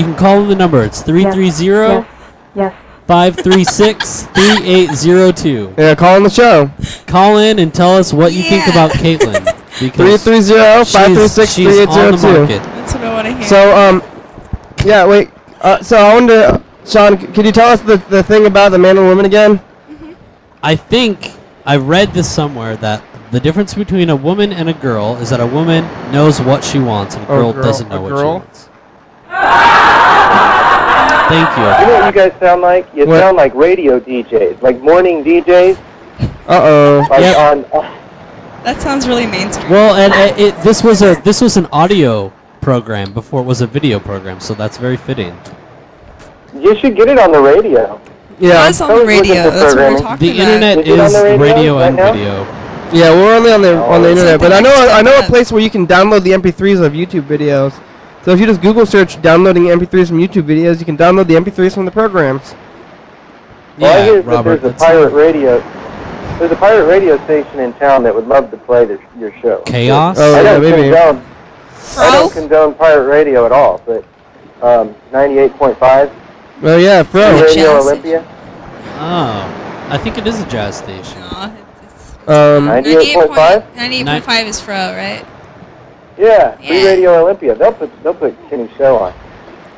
in the number. It's 330 Yes. 536 3802. Yeah, call on the show. Call in and tell us what you think Yeah. about Caitlin. Because 330-536-3802. she's on the market. That's what I want to hear. So, yeah, wait. So I wonder, Sean, could you tell us the thing about the man and woman again? I think I read this somewhere that the difference between a woman and a girl is that a woman knows what she wants and a girl doesn't know what she wants. Thank you. You know what you guys sound like? You What? sound like radio DJs, like morning DJs. Uh-oh. Like Yep. on. That sounds really mainstream. Well, and this was an audio program before it was a video program, so that's very fitting. You should get it on the radio. Yeah. That's on the radio. That's what we're talking The about. internet Is it on is the radio radio right and now? video. Yeah, we're only on the it's internet, like but the I know next a step. place where you can download the MP3s of YouTube videos. So if you just Google search downloading MP3s from YouTube videos, you can download the MP3s from the programs. Well, I hear that Robert. there's a pirate radio. There's a pirate radio station in town that would love to play your show. Chaos? Oh, I yeah, don't maybe. condone. I Pro? don't condone pirate radio at all, but 98.5 Oh yeah, Fro. Yeah. Radio Jazz Olympia. Oh, I think it is a jazz station. Aw, 98.5. 98.5 is Fro, right? Yeah, free Yeah. Radio Olympia. They'll put Kenny's show on.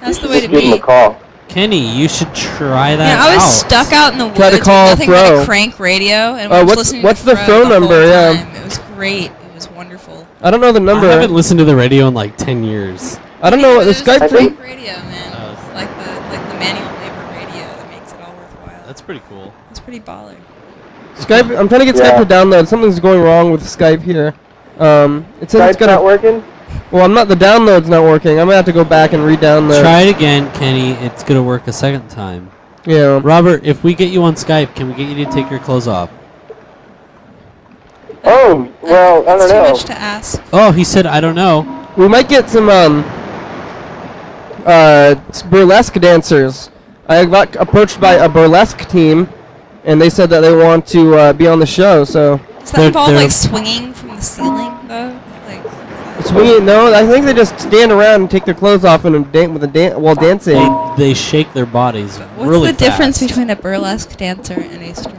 That's You the should way to just give them be. a call. Kenny, you should try that Yeah, I was out. stuck out in the woods Try to with call nothing but Fro. a crank radio, and Oh, we were what's- listening what's to the Fro phone the number? whole Yeah. time. It was great. It was wonderful. I don't know the number. I haven't listened to the radio in like 10 years. I don't know what the It was Skype a thing. crank radio, man. It's like the manual labor radio that makes it all worthwhile. That's pretty cool. It's pretty baller. Skype. I'm trying to get Yeah. Skype to download. Something's going wrong with Skype here. It says it's Skype's not gonna. working? Well, I'm not. The download's not working. I'm gonna have to go back and re-download. Try it again, Kenny. It's going to work a second time. Yeah. Robert, if we get you on Skype, can we get you to take your clothes off? Oh, well, I It's don't too know. much to ask. Oh, he said, I don't know. We might get some burlesque dancers. I got approached by a burlesque team, and they said that they want to be on the show. So Does that They're- involve they're- like swinging from the ceiling though? Like, swinging. No, I think they just stand around and take their clothes off and while dancing. They shake their bodies what's really the difference fast. between a burlesque dancer and a stripper?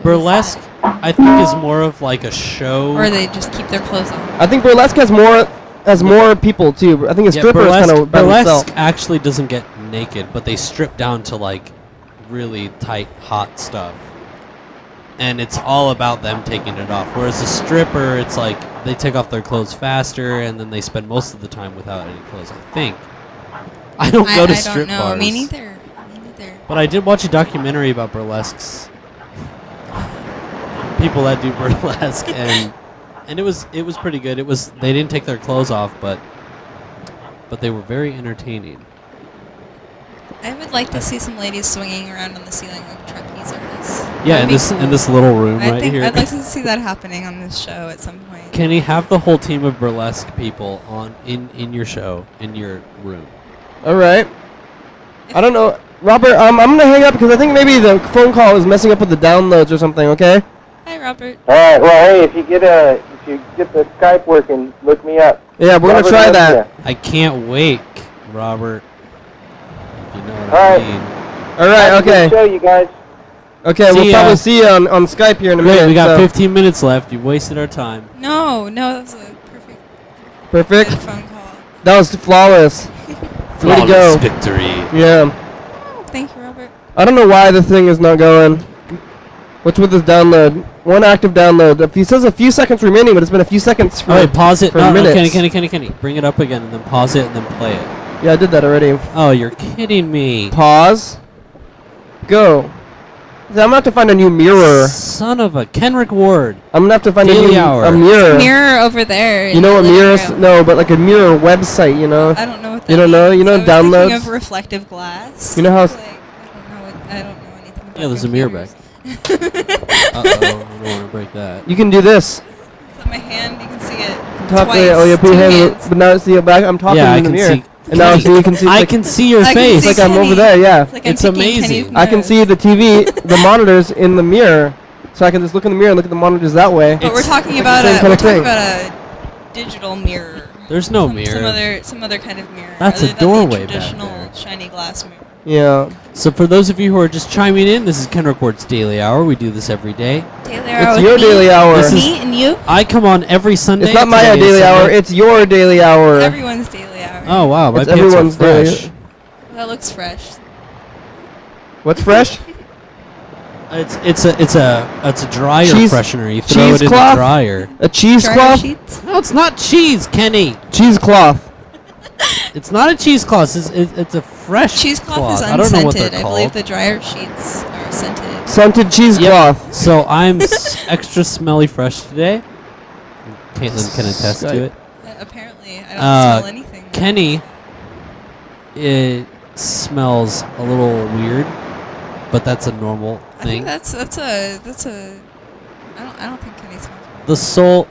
Burlesque, I think, is more of like a show. Or they just keep their clothes on? I think burlesque has more people too. I think a Yeah, stripper is kind of by himself. burlesque actually doesn't get naked, but they strip down to like really tight, hot stuff. And it's all about them taking it off. Whereas a stripper, it's like they take off their clothes faster, and then they spend most of the time without any clothes. I think. I don't go to strip I don't know. bars. Me neither. Me neither. But I did watch a documentary about burlesques. People that do burlesque, and it was pretty good. They didn't take their clothes off, but they were very entertaining. I would like to see some ladies swinging around on the ceiling like trapeze artists. Yeah, That'd in be this cool. little room I right think here. I'd like to see that happening on this show at some point. Can you have the whole team of burlesque people on in your show, in your room? All right. I don't know, Robert. I'm gonna hang up because I think maybe the phone call is messing up with the downloads or something. Okay. Hi, Robert. All right. Well, hey, if you get the Skype working, look me up. Yeah, we're gonna Robert try loves that. ya. I can't wait, Robert. If you know what All I right. mean. All right. Have a good Okay. show, you guys. Okay. See We'll ya. probably see you on Skype here in a Great, minute. we got so. 15 minutes left. You wasted our time. No, that was a perfect Perfect. good phone call. That was flawless. Way to go. Flawless victory. Yeah. Oh, thank you, Robert. I don't know why the thing is not going. What's with this download? One active download. It says a few seconds remaining, but it's been a few seconds for, All right, pause it. for No, minutes. Kenny. Bring it up again and then pause it and then play it. Yeah, I did that already. Oh, you're kidding me. Pause. Go. I'm gonna have to find a new mirror. Son of a Kenrick Ward. I'm gonna have to find Daily a Hour. mirror. Mirror over there. You in know the what living mirrors? room. No, but like a mirror website. You know. I don't know what that You don't know? You means. know I was downloads? thinking of reflective glass. You know how? Like, I don't know anything about Yeah, there's a mirror back. computers. Uh-oh, I don't want to break that. You can do this. Put my hand, you can see it. Top twice. there. Oh, you put your Two hand. hands. But now see it back. I'm talking Yeah, I in the can mirror. see. And now so you can see. I like, can see your I can face. see It's like I'm over Kenny. there. Yeah. It's like I'm It's picking amazing. Kenny's I can nose. see the TV, the monitors in the mirror, so I can just look in the mirror and look at the monitors that way. But we're talking like about the same a kind we're of talking thing. about a digital mirror. There's no Some mirror. some other kind of mirror. That's a other than doorway the back traditional there. shiny glass mirror. Yeah. So for those of you who are just chiming in, this is Kenrick Ward's Daily Hour. We do this every day. Daily hour It's with your me, daily hour. This is- Me and you. I come on every Sunday. It's not my Today is daily hour. Sunday. It's your daily hour. Everyone's daily hour. Oh wow, my It's pants are everyone's daily. fresh. That looks fresh. What's fresh? It's a dryer Cheese- freshener. You throw it in cheesecloth? the dryer. A cheesecloth? Sheets. No, it's not cheese, Kenny. Cheesecloth. It's not a cheesecloth. It's a fresh Cheesecloth cloth. is I don't know what unscented. they're I called. believe the dryer sheets are scented. Scented cheesecloth. So I'm extra smelly fresh today. Caitlin can attest to it. Apparently, I don't Uh, smell anything. Kenny, it smells a little weird, but that's a normal I think thing. that's a. I don't think Kenny smells. The soul.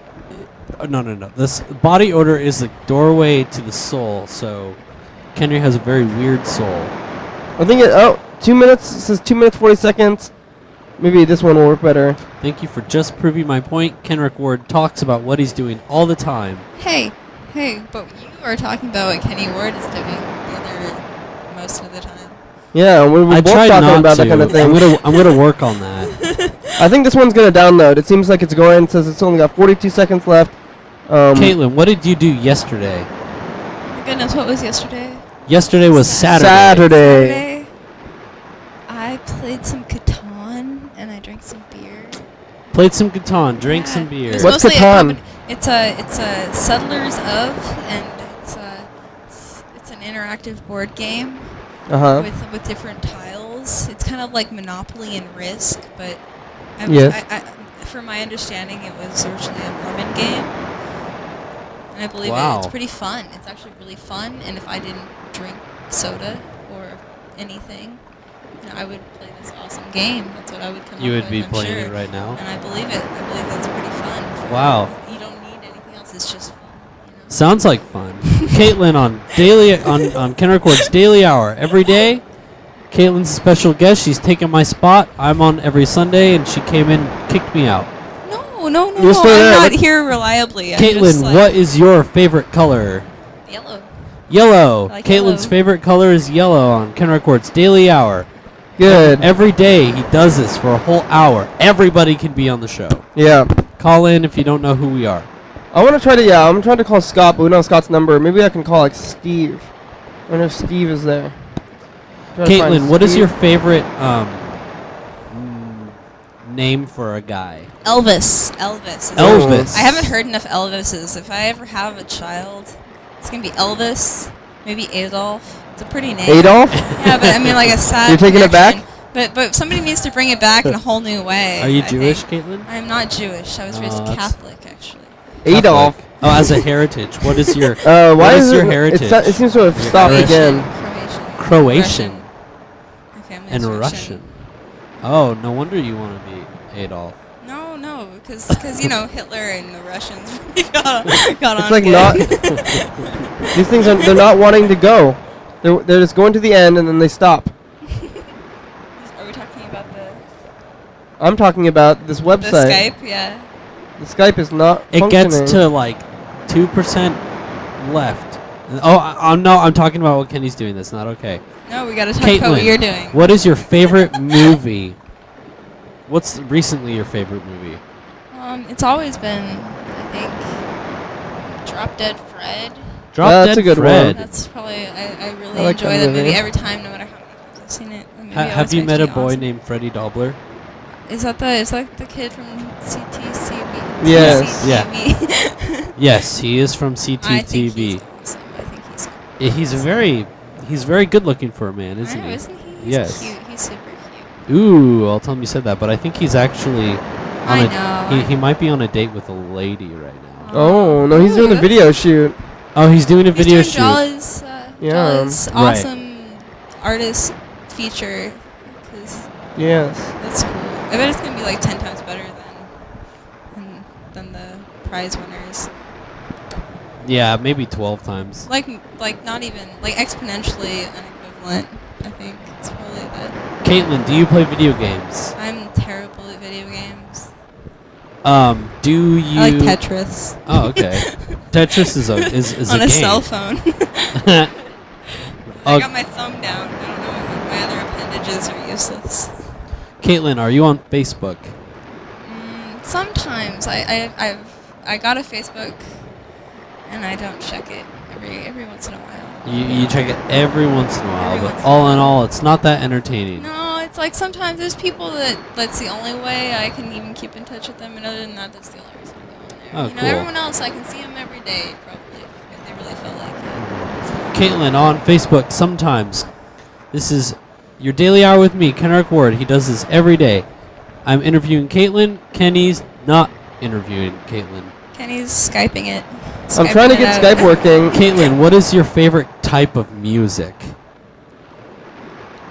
No. This body odor is the doorway to the soul. So, Kenny has a very weird soul. I think 2 minutes. It says 2 minutes 40 seconds. Maybe this one will work better. Thank you for just proving my point. Kenrick Ward talks about what he's doing all the time. Hey, but you are talking about what Kenny Ward is doing most of the time. Yeah, we're I both tried talking not about to. that kind of thing. I'm gonna work on that. I think this one's gonna download. It seems like it's going. It says it's only got 42 seconds left. Caitlin, what did you do yesterday? Oh my goodness, what was yesterday? Yesterday was Saturday. Saturday. I played some Catan and I drank some beer. Played some Catan, drank Yeah, some it beer. was What's mostly a Catan? It's a Settlers of, and it's an interactive board game Uh huh. with different tiles. It's kind of like Monopoly and Risk, but Yes. from my understanding, it was originally a Mormon game, and I believe Wow. it's pretty fun. It's actually really fun, and if I didn't drink soda or anything, I would play this awesome game. That's what I would come You up would with, be I'm playing sure. it right now. And I believe it. I believe that's pretty fun. Wow. You don't need anything else. It's just fun. You know? Sounds like fun. Caitlin on Kenrick Ward's Daily Hour every day. Caitlin's a special guest. She's taking my spot. I'm on every Sunday, and she came in, and kicked me out. No. You're still I'm there. not here reliably. I'm Caitlin, just, like, what is your favorite color? yellow? Yellow. I like Caitlin's yellow. favorite color is yellow on Kenrick Ward's Daily Hour. Good. Every day he does this for a whole hour. Everybody can be on the show. Yeah. Call in if you don't know who we are. I want to try to. Yeah, I'm trying to call Scott, but we don't have Scott's number. Maybe I can call like Steve. I wonder if Steve is there. Try to find Caitlin, what is Steve. your favorite name for a guy? Elvis. Elvis. I haven't heard enough Elvises. If I ever have a child, it's gonna be Elvis. Maybe Adolf. It's a pretty name. Adolf? Yeah, but I mean like a sad. You're taking it back? connection. But somebody needs to bring it back in a whole new way. Are you I Jewish, think. Caitlin? I'm not Jewish. I was raised that's- Catholic, actually. Adolf. Catholic. Oh, as a heritage. What is your Why what is is your it? heritage? It seems to have Your stopped heritage. again. Croatian. Croatian. And Russian. Oh, no wonder you want to be Adolf. No, because Hitler and the Russians really got on. It's like good. not. These things they're not wanting to go. They're just going to the end and then they stop. Are we talking about I'm talking about this the website. Skype? Yeah. The Skype is not It functioning. gets to like 2% left. Oh, no, I'm talking about what Kenny's doing. That's not okay. No, we got to talk about what Caitlin, you're doing. what is your favorite movie? What's recently your favorite movie? It's always been, I think, Drop Dead Fred. Drop That's Dead a good Fred. one. That's probably I really I like enjoy that that movie movie. every time, no matter how many times I've seen it. The movie Have always you makes met me a boy awesome. named Freddie Dobler? Is that the kid from CTCV? Yes. Yeah. CTV. Yes, he is from I think CTTV. he's awesome. I think he's cool. He's very good looking for a man, isn't I know, he? isn't he? He's Yes. cute. He's super cute. Ooh, I'll tell him you said that, but I think he's actually on I know. He might be on a date with a lady right now. Oh no, he's doing a that's- video shoot. Oh, he's doing a He's video doing shoot. Jaw's, Yeah. Jaw's Right. awesome artist feature. 'Cause Yes. that's cool. I bet it's gonna be like 10 times better than the prize winners. Yeah, maybe 12 times. Like not even like exponentially unequivalent. I think it's probably that. Caitlin, do you play video games? I'm terrible at video games. Do you? I like Tetris. Oh, okay. Tetris is a on a game. cell phone. Oh. I got my thumb down. I don't know. My other appendages are useless. Caitlin, are you on Facebook? Sometimes I got a Facebook, and I don't check it every once in a while. You check it every once in a while, Every but once in a all in all, it's not that entertaining. No, it's like sometimes there's people that's the only way I can even keep in touch with them, and other than that, that's the only reason I go on there. Oh, you know, cool. everyone else I can see them every day probably if they really felt like it. Caitlin on Facebook sometimes. This is your daily hour with me, Kenrick Ward. He does this every day. I'm interviewing Caitlin. Kenny's not interviewing Caitlin. Kenny's Skyping it. I'm trying to get Skype working. Caitlin, what is your favorite type of music?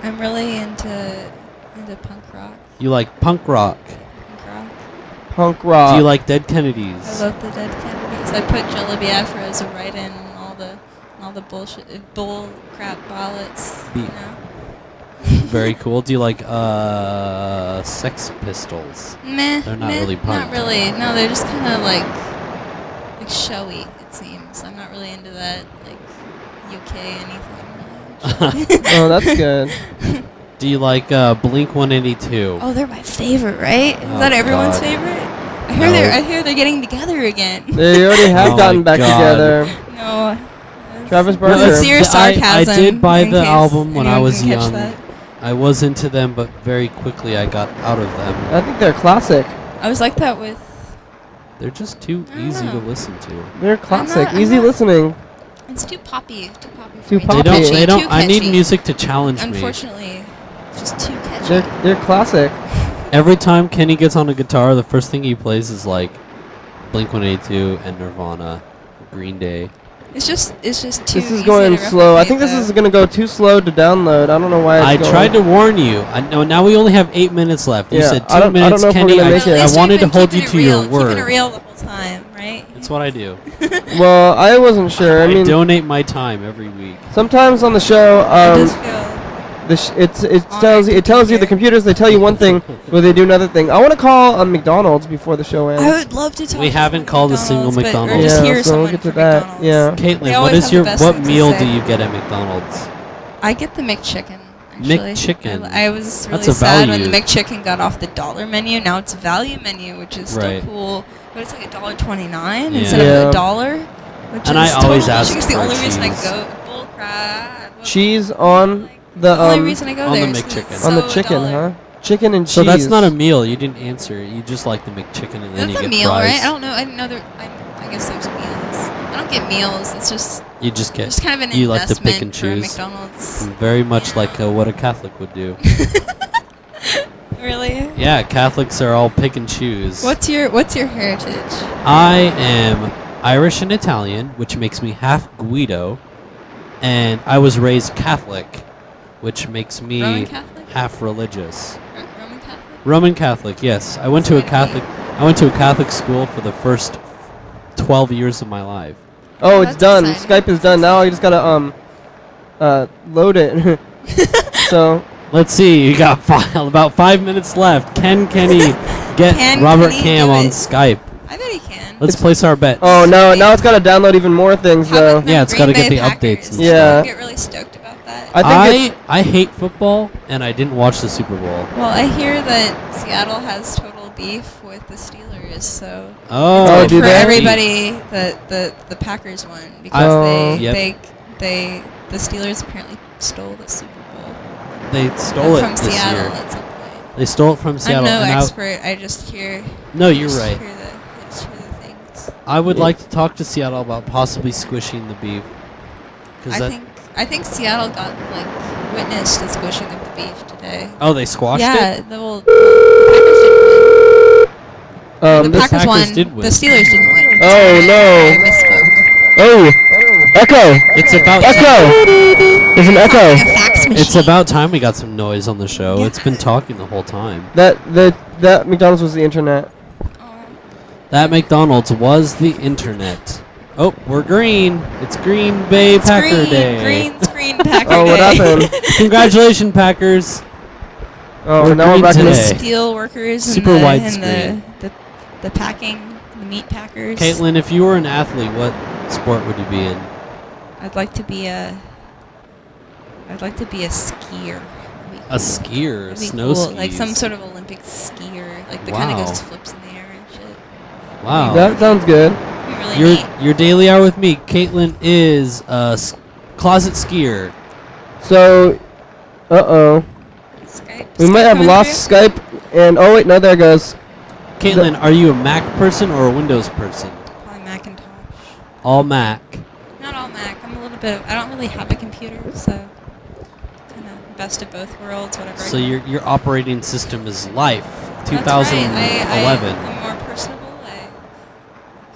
I'm really into punk rock. You like punk rock. Punk rock. Punk rock. Do you like Dead I Kennedys? love the Dead Kennedys. I put Jello Biafra as a write-in and all the bull crap ballots. You Be- know. Very cool. Do you like Sex Pistols? Meh. They're not meh, really punk. Not really. No, they're just kind of like showy. It seems. I'm not really into that like UK anything. Really. Oh, that's good. Do you like Blink 182? Oh, they're my favorite, right? Is Oh, that everyone's God. favorite? No. I hear they're getting together again. They already have Oh gotten my back God. together. No. Travis No, Barker. Sincere I sarcasm. did buy in the case album when I anyone was didn't catch young. that. I was into them, but very quickly I got out of them. I think they're classic. I was like that with. They're just too I don't easy to know. listen to. They're classic. I'm Easy not- listening. It's too poppy. Too poppy. For Too me. poppy. They don't. Catchy. They don't. Too I need catchy. music to challenge me. Unfortunately, it's just too catchy. They're classic. Every time Kenny gets on a guitar, the first thing he plays is like Blink 182 and Nirvana, Green Day. It's just too. This is easy going to slow. I think replicate, this is going to go too slow to download. I don't know why it's I going. tried to warn you. I know. Now we only have 8 minutes left. You Yeah, said I 2 don't minutes, know if we're Kenny. gonna I, make it. At I least wanted you've to been hold you keeping to it your real, word. Keeping it real the whole time, right? That's what I do. Well, I wasn't sure. I I mean, donate my time every week. sometimes on the show, I just feel. it tells you the computers. They tell you one thing, but they do another thing. I want to call McDonald's before the show ends. I would love to talk. We to haven't someone called a at single but- McDonald's. Or just Yeah, hear so we'll someone get to from that. McDonald's. Yeah. They Caitlin, always what is have the your best what things to meal say. do you get at McDonald's? I get the McChicken. Actually. McChicken. I was really That's a sad when the value. McChicken got off the dollar menu. Now it's value menu, which is Right. still cool. But it's like $1.29 Yeah. instead Yeah. of $1, which And is I always total ask bullshit. It's the for only reason I cheese. go. Bull crap. Cheese on the The only reason I go on the there is 'cause McChicken. it's on the so chicken, $1. huh? Chicken and cheese. So that's not a meal. You didn't answer. You just like the McChicken, and then That's you a get meal, fries. right? I don't know. I didn't know there. I guess there's meals. I don't get meals. It's just You just get. just kind of an you like to investment pick and for choose. McDonald's. Very much like what a Catholic would do. Really? Yeah, Catholics are all pick and choose. What's your heritage? I am Irish and Italian, which makes me half Guido, and I was raised Catholic, which makes me Roman Catholic? half religious. Roman Catholic? Roman Catholic, yes. I went to a Catholic school for the first 12 years of my life. Oh, it's That's done. exciting. Skype is done. Now I just gotta load it. So Let's see. You got about 5 minutes left. Can Kenny get Can Robert Kenny Cam do on it? Skype? I bet he can. Let's place our bets. oh no, now it's gotta download even more things How though. about Yeah, them it's gotta Green get Bay the Packers? updates and Yeah. I get really stoked about that. I think I hate football, and I didn't watch the Super Bowl. Well, I hear that Seattle has total beef with the Steelers, so Oh, do for they? everybody the Packers won because Oh. they the Steelers apparently stole the Super Bowl They stole it from this Seattle year. at some point. They stole it from Seattle. I'm no and expert. I just hear. No, you're just right. Hear I just hear the things. I would like to talk to Seattle about possibly squishing the beef. I think Seattle got like witness to squishing of the beef today. Oh, they squashed Yeah, it? the Packers didn't win. The this- Packers won. did win. The Steelers didn't win. Oh, no. I misspoke. Oh, echo. It's about Echo. There's an echo. A fax machine. It's about time we got some noise on the show. It's been talking the whole time. That McDonald's was the internet. That McDonald's was the internet. Oh, we're green. It's Green Bay It's Packer green, Day. Green screen Packer Oh, what Day. happened? Congratulations, Packers. Oh, We're now we're green back in today. the Steel workers Super and, widescreen. the packing, the meat packers. Caitlin, if you were an athlete, what sport would you be in? I'd like to be a skier. That'd be A cool. skier, That'd be snow cool. skis. Like some sort of Olympic skier, like the kind that Wow. goes flips in the air and shit. Wow. That sounds good. It'd be really neat. Your daily hour with me, Caitlin, is a closet skier. So, Skype. we might Skype have coming lost through? Skype. And oh wait, no, there it goes. Caitlin, are you a Mac person or a Windows person? Probably Macintosh. All Mac. Not all Mac. I'm a little bit. I don't really have a computer, so kind of best of both worlds. Whatever. So your operating system is Life, That's 2011. Right. I'm more personable. I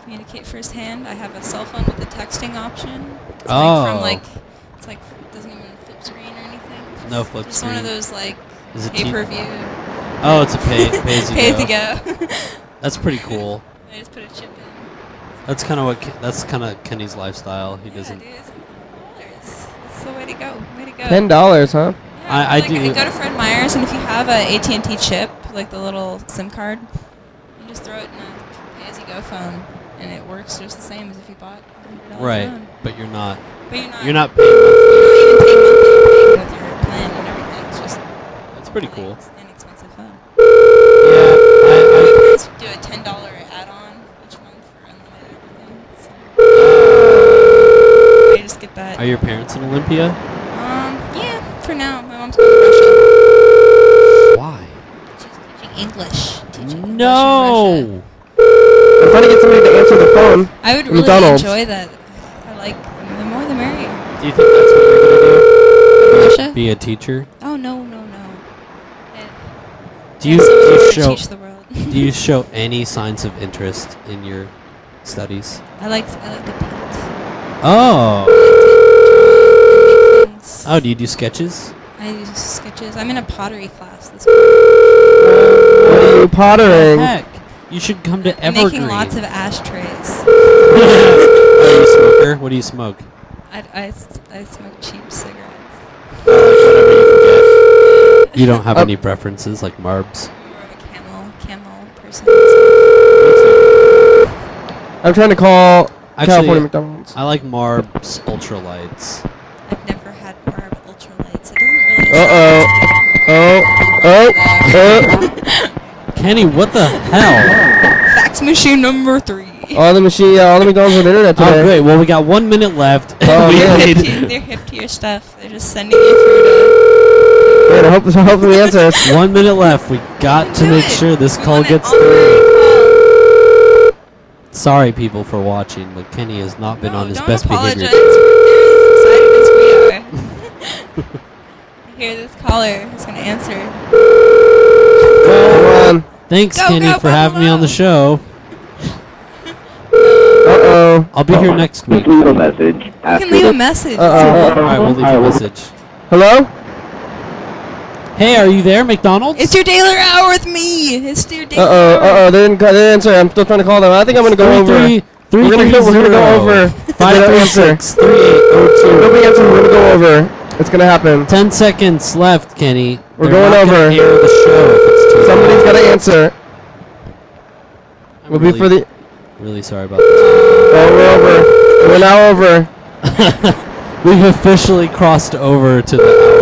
communicate firsthand. I have a cell phone with a texting option. It's it's like doesn't even flip screen or anything. It's No flip just one of screen. those like Is it pay-per-view. Oh, it's a pay as you Pay go. as you go. That's pretty cool. I just put a chip in. That's kind of Kenny's lifestyle. He doesn't. Yeah, dude, it's $10. That's the way to go. Way to go. $10, huh? Yeah, I like, do- go to Fred Meyer's, and if you have a AT&T chip, like the little SIM card, you just throw it in a pay-as-you-go phone, and it works just the same as if you bought a $100 Right, phone. but you're not. But you're not. You're not paying You monthly. don't even pay monthly. You're paying with your plan and everything. It's just That's pretty cool. inexpensive phone. Yeah, My parents do a $10 add-on each month for unlimited everything. So I just get that. Are your parents in Olympia? Yeah, for now. My mom's going to Russia. Why? She's teaching English. Teaching English in Russia. No. I'm trying to get somebody to answer the phone. I would really McDonald's. enjoy that. I like the more the merrier. Do you think that's what you're gonna Russia? do? Be a teacher? Oh no. Do you show teach the world? Do you show any signs of interest in your studies? I like to paint. Oh. I like to draw and make things. Oh, do you do sketches? I do sketches. I'm in a pottery class this What are you pottering? Heck, you should come to I'm Evergreen. making lots of ashtrays. Are you a smoker? What do you smoke? I smoke cheap cigarettes. Whatever you can get. You don't have any preferences like Marbs? I'm more of a camel person. I'm trying to call Actually, California McDonald's. I like Marbs Ultralights. I've never had Barb Ultralights. It doesn't really. Kenny, what the hell? Fax machine number 3. All the McDonald's on the internet today. Oh, great. Well, we got 1 minute left. Oh, We man. made They're hip to your stuff. They're just sending you through Man, I hope they answer us. 1 minute left. We got to Do make it. sure this We call want it gets on through. the Sorry, people, for watching, but Kenny has not been call. on his Don't best apologize. behavior. We're as excited as we are. Here, this caller is going to answer. Come on. Thanks, Go, Kenny, go, for having me on the show. Uh-oh. I'll be here next week. Leave a message. You can leave a message. Uh-oh. All right, we'll leave a message. Hello? Hey, are you there, McDonald's? It's your daily hour with me. It's your daily hour. Uh-oh, they didn't answer. I'm still trying to call them. I think I'm going to go over. We're going to go over. 536-3802. Nobody answered. We're going to go over. It's going to happen. 10 seconds left, Kenny. We're going over. Air the show if it's too Somebody's got to answer. We'll be for the... Really sorry about this. Oh, we're over. We're now over. We've officially crossed over to the hour.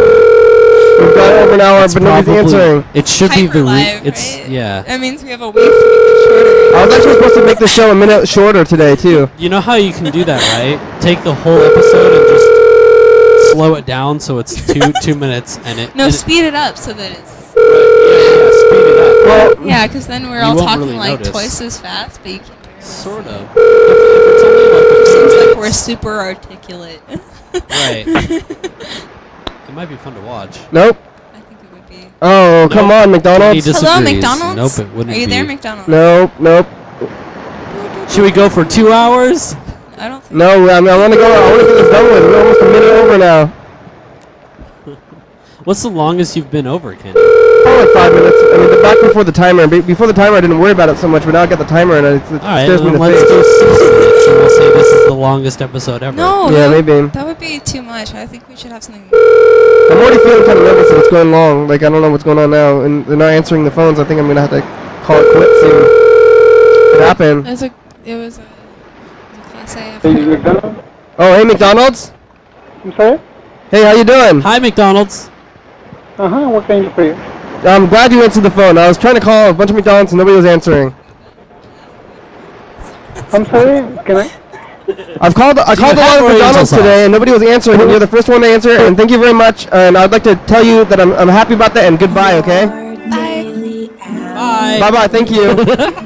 We've got over an hour, but nobody's answering. It should be the live, it's right? yeah. That means we have a week to make it shorter. I was actually supposed to make the show a minute shorter today too. You know how you can do that, right? Take the whole episode and just slow it down so it's 2 minutes and it. No, and speed it up so that it's. Yeah, speed it up. Well, Yeah, because then we're You all won't talking really like notice. twice as fast, but you can't. Sort of. If it's only like a few Seems like minutes. we're super articulate. Right. It might be fun to watch. nope. I think it would be. Oh, Nope. come on, McDonald's. He Hello, disagrees. McDonald's. Nope, it wouldn't Are you there, be. McDonald's? Nope. Should we go for 2 hours? I don't think. No, I want to go. I want to get this done with. We're almost a minute over now. What's the longest you've been over, Kenny? Probably like 5 minutes. I mean, back before the timer. Before the timer, I didn't worry about it so much, but now I got the timer, and it All right, stares me in then the let's face. do 6 minutes, and we'll say this is the longest episode ever. No. Yeah, that- maybe. That would be too much. I think we should have something. I'm already feeling kind of nervous that it's going long. Like, I don't know what's going on now, and they're not answering the phones. I think I'm gonna have to call it quits soon. It happened. It was a class A. McDonald's? Oh, hey, McDonald's. I'm sorry? Hey, how you doing? Hi, McDonald's. What can I do for you? I'm glad you answered the phone. I was trying to call a bunch of McDonald's and nobody was answering. I'm sorry? Can I? I called a lot of have McDonald's Oriental today and nobody was answering. And you're the first one to answer. And thank you very much. And I'd like to tell you that I'm happy about that. And goodbye. Okay. Your daily hour. Bye. Bye bye. Thank you.